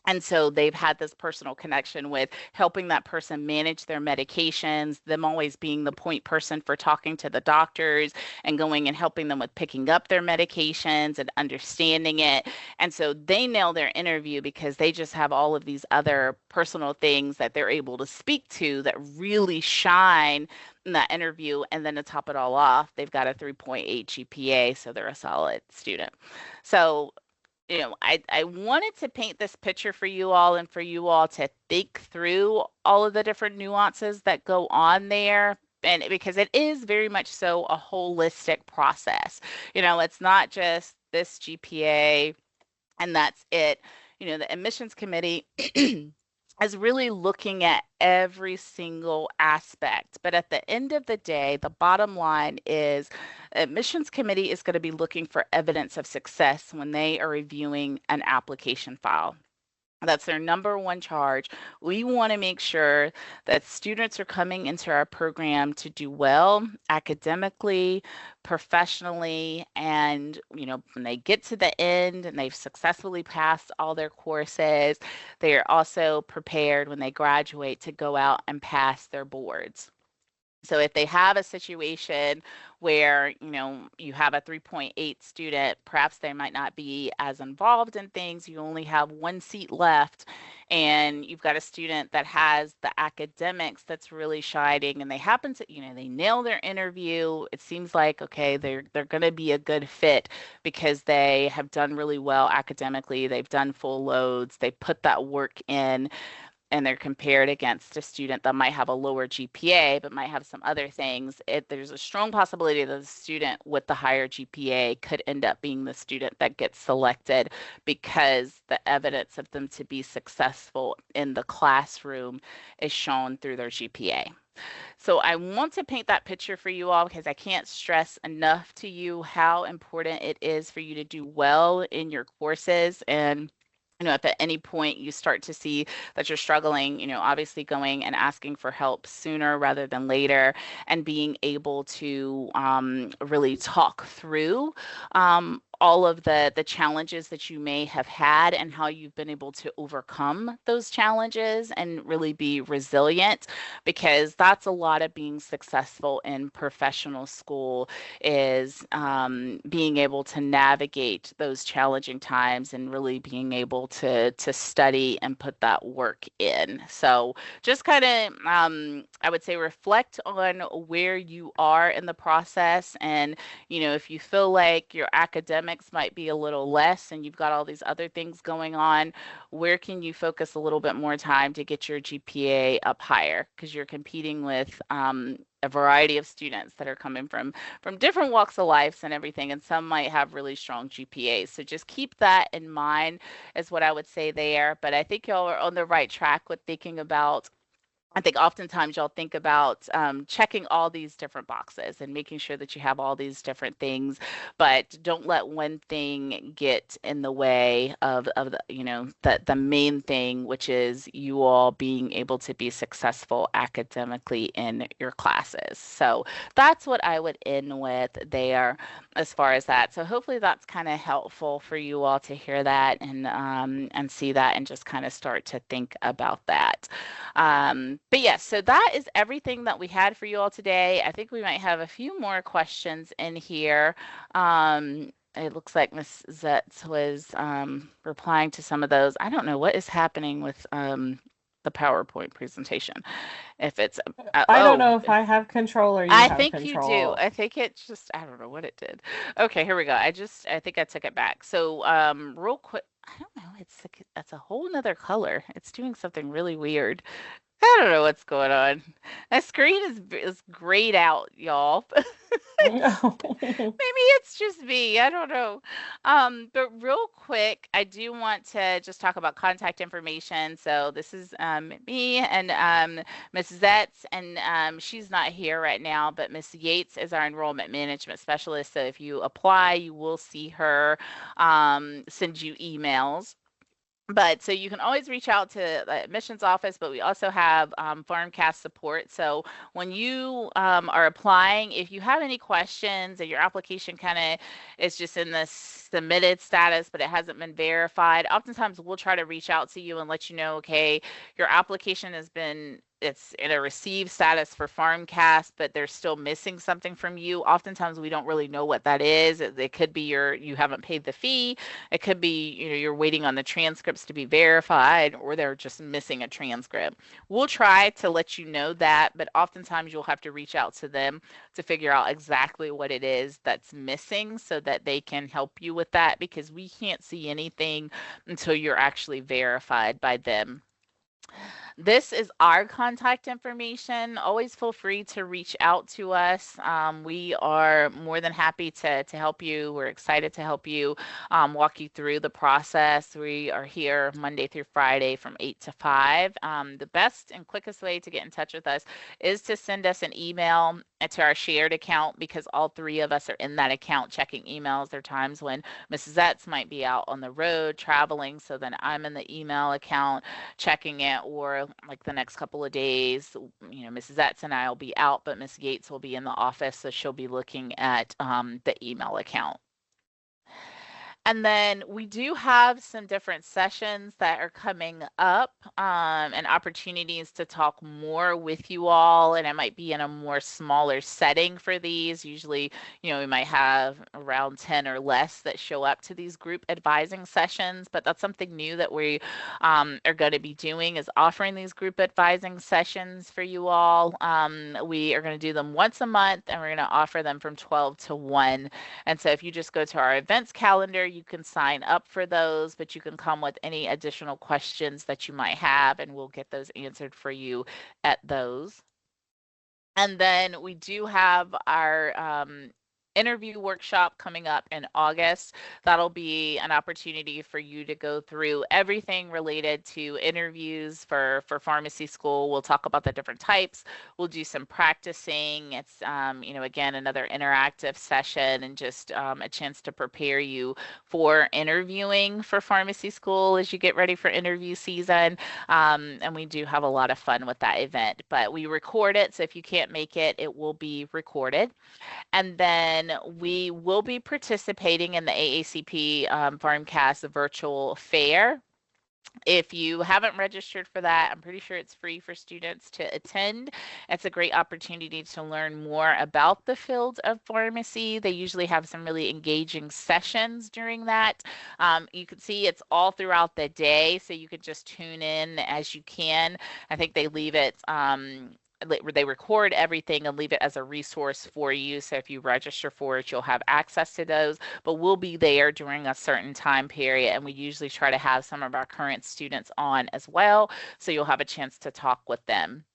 And so they've had this personal connection with helping that person manage their medications, them always being the point person for talking to the doctors and going and helping them with picking up their medications and understanding it. And so they nail their interview because they just have all of these other personal things that they're able to speak to that really shine in that interview. And then to top it all off, they've got a 3.8 GPA, so they're a solid student. So I wanted to paint this picture for you all and for you all to think through all of the different nuances that go on there. And because it is very much so a holistic process. It's not just this GPA and that's it. The admissions committee is really looking at every single aspect. But at the end of the day, the bottom line is admissions committee is going to be looking for evidence of success when they are reviewing an application file. That's their number one charge. We want to make sure that students are coming into our program to do well academically, professionally, and when they get to the end and they've successfully passed all their courses, they are also prepared when they graduate to go out and pass their boards. So if they have a situation where, you have a 3.8 student, perhaps they might not be as involved in things. You only have one seat left and you've got a student that has the academics that's really shining and they happen to, they nail their interview. It seems like, okay, they're going to be a good fit because they have done really well academically. They've done full loads. They put that work in, and they're compared against a student that might have a lower GPA but might have some other things, there's a strong possibility that the student with the higher GPA could end up being the student that gets selected because the evidence of them to be successful in the classroom is shown through their GPA. So I want to paint that picture for you all because I can't stress enough to you how important it is for you to do well in your courses. And if at any point you start to see that you're struggling, obviously going and asking for help sooner rather than later and being able to really talk through all of the challenges that you may have had and how you've been able to overcome those challenges and really be resilient, because that's a lot of being successful in professional school is being able to navigate those challenging times and really being able to study and put that work in. So just kind of I would say reflect on where you are in the process, and if you feel like your academics might be a little less and you've got all these other things going on, where can you focus a little bit more time to get your GPA up higher? Because you're competing with a variety of students that are coming from different walks of life and everything, and some might have really strong GPAs. So just keep that in mind is what I would say there. But I think y'all are on the right track with thinking about, I think oftentimes y'all think about checking all these different boxes and making sure that you have all these different things, but don't let one thing get in the way of the main thing, which is you all being able to be successful academically in your classes. So that's what I would end with there as far as that. So hopefully that's kind of helpful for you all to hear that and see that and just kind of start to think about that. But yes, so that is everything that we had for you all today. I think we might have a few more questions in here. It looks like Miss Zetz was replying to some of those. I don't know what is happening with the PowerPoint presentation. If it's, I don't oh, know if I have control or you I have think you do. control. I think it just, I don't know what it did. Okay, here we go. I think I took it back. So, real quick, I don't know. It's like, that's a whole nother color. It's doing something really weird. I don't know what's going on. My screen is grayed out, y'all. Maybe it's just me. I don't know. But real quick, I do want to just talk about contact information. So this is me and Miss Zetz, and she's not here right now, but Miss Yates is our enrollment management specialist. So if you apply, you will see her send you emails. But so you can always reach out to the admissions office, but we also have FarmCast support. So when you are applying, if you have any questions and your application kind of is just in the submitted status, but it hasn't been verified, oftentimes we'll try to reach out to you and let you know, okay, your application has been, it's in a receive status for FarmCast, but they're still missing something from you. Oftentimes we don't really know what that is. It could be you haven't paid the fee. It could be, you're waiting on the transcripts to be verified, or they're just missing a transcript. We'll try to let you know that, but oftentimes you'll have to reach out to them to figure out exactly what it is that's missing so that they can help you with that, because we can't see anything until you're actually verified by them. This is our contact information. Always feel free to reach out to us. We are more than happy to help you. We're excited to help you, walk you through the process. We are here Monday through Friday from 8 to 5. The best and quickest way to get in touch with us is to send us an email to our shared account, because all three of us are in that account checking emails. There are times when Mrs. Zetz might be out on the road traveling, so then I'm in the email account checking it, or like the next couple of days, Mrs. Etz and I will be out, but Miss Yates will be in the office, so she'll be looking at the email account. And then we do have some different sessions that are coming up, and opportunities to talk more with you all. And it might be in a more smaller setting for these. Usually, we might have around 10 or less that show up to these group advising sessions. But that's something new that we are going to be doing, is offering these group advising sessions for you all. We are going to do them once a month, and we're going to offer them from 12 to 1. And so if you just go to our events calendar, you can sign up for those, but you can come with any additional questions that you might have, and we'll get those answered for you at those. And then we do have our interview workshop coming up in August. That'll be an opportunity for you to go through everything related to interviews for pharmacy school. We'll talk about the different types. We'll do some practicing. It's again, another interactive session, and just a chance to prepare you for interviewing for pharmacy school as you get ready for interview season. And we do have a lot of fun with that event, but we record it, so if you can't make it, it will be recorded. And then then we will be participating in the AACP PharmCast virtual fair. If you haven't registered for that, I'm pretty sure it's free for students to attend. It's a great opportunity to learn more about the field of pharmacy. They usually have some really engaging sessions during that. You can see it's all throughout the day, so you can just tune in as you can. I think they leave it. They record everything and leave it as a resource for you. So if you register for it, you'll have access to those. But we'll be there during a certain time period, and we usually try to have some of our current students on as well, so you'll have a chance to talk with them.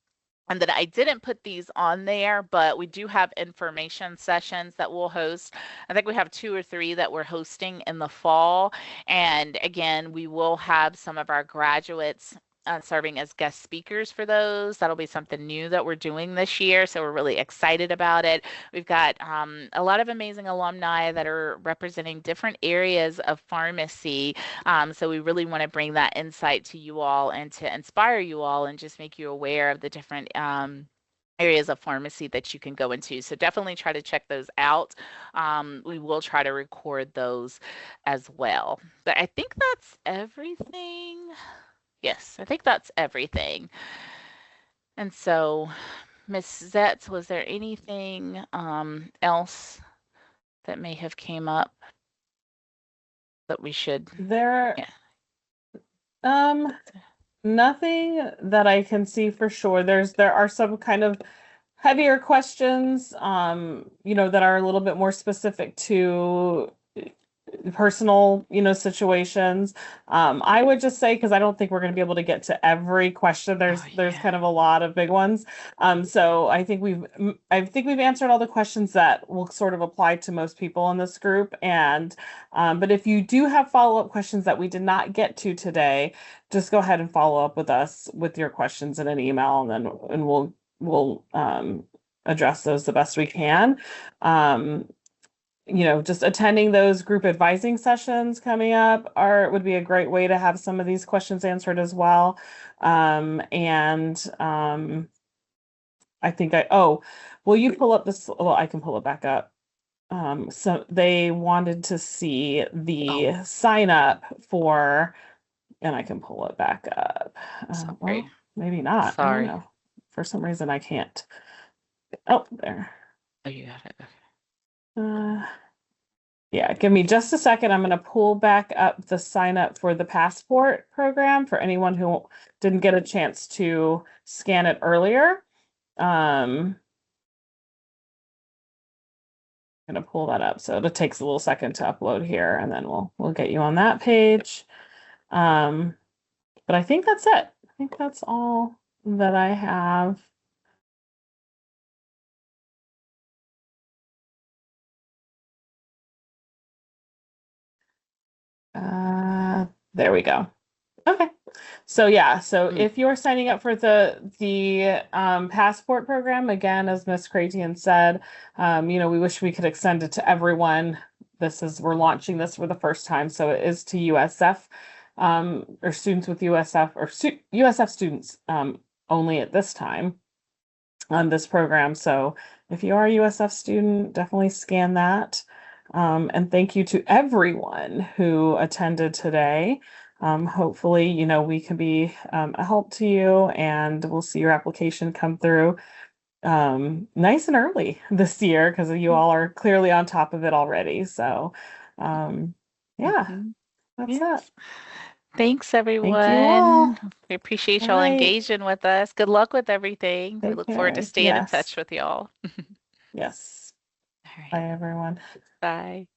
And then I didn't put these on there, but we do have information sessions that we'll host. I think we have 2 or 3 that we're hosting in the fall. And again, we will have some of our graduates serving as guest speakers for those. That'll be something new that we're doing this year, so we're really excited about it. We've got a lot of amazing alumni that are representing different areas of pharmacy, so we really want to bring that insight to you all and to inspire you all and just make you aware of the different areas of pharmacy that you can go into. So definitely try to check those out. We will try to record those as well. But I think that's everything. Yes, I think that's everything. And so, Miss Zetz, was there anything else that may have came up that we should? There, Yeah. nothing that I can see for sure. There are some kind of heavier questions, that are a little bit more specific to personal, situations. I would just say, because I don't think we're going to be able to get to every question. There's kind of a lot of big ones. So I think we've answered all the questions that will sort of apply to most people in this group. And but if you do have follow-up questions that we did not get to today, just go ahead and follow up with us with your questions in an email, and we'll address those the best we can. Just attending those group advising sessions coming up would be a great way to have some of these questions answered as well. And I think will you pull up this? Well, I can pull it back up. So they wanted to see the sign up for, and I can pull it back up. Sorry. Well, maybe not. I don't know. For some reason, I can't. Oh, there. Oh, you got it. Okay. Yeah, give me just a second. I'm going to pull back up the sign up for the passport program for anyone who didn't get a chance to scan it earlier. I'm going to pull that up. So it takes a little second to upload here, and then we'll get you on that page. But I think that's it. I think that's all that I have. There we go. Okay. So yeah, if you're signing up for the passport program, again, as Ms. Cratian said, we wish we could extend it to everyone. We're launching this for the first time, so it is to USF or students with USF or USF students only at this time on this program. So if you are a USF student, definitely scan that. And thank you to everyone who attended today. Hopefully, we can be a help to you, and we'll see your application come through nice and early this year, because you all are clearly on top of it already. So, that's it. Thanks, everyone. Thank you all. We appreciate y'all engaging with us. Good luck with everything. We look forward to staying in touch with y'all. Yes. Bye, everyone. Bye.